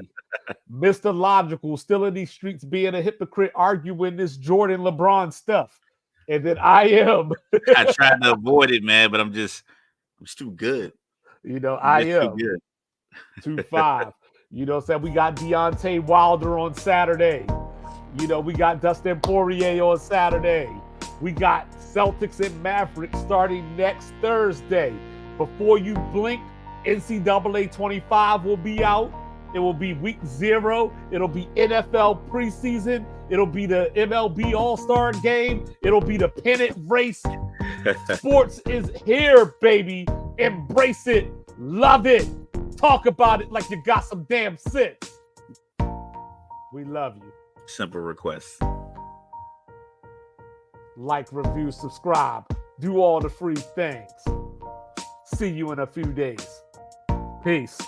Mr. Logical, still in these streets being a hypocrite, arguing this Jordan LeBron stuff. And then I am. I tried to avoid it, man, but I'm just too good. I am. 2-5. We got Deontay Wilder on Saturday. We got Dustin Poirier on Saturday. We got Celtics and Mavericks starting next Thursday. Before you blink, NCAA 25 will be out. It will be week 0. It'll be NFL preseason. It'll be the MLB All-Star game. It'll be the pennant race. Sports is here, baby. Embrace it. Love it. Talk about it like you got some damn sense. We love you. Simple request. Like, review, subscribe. Do all the free things. See you in a few days. Peace.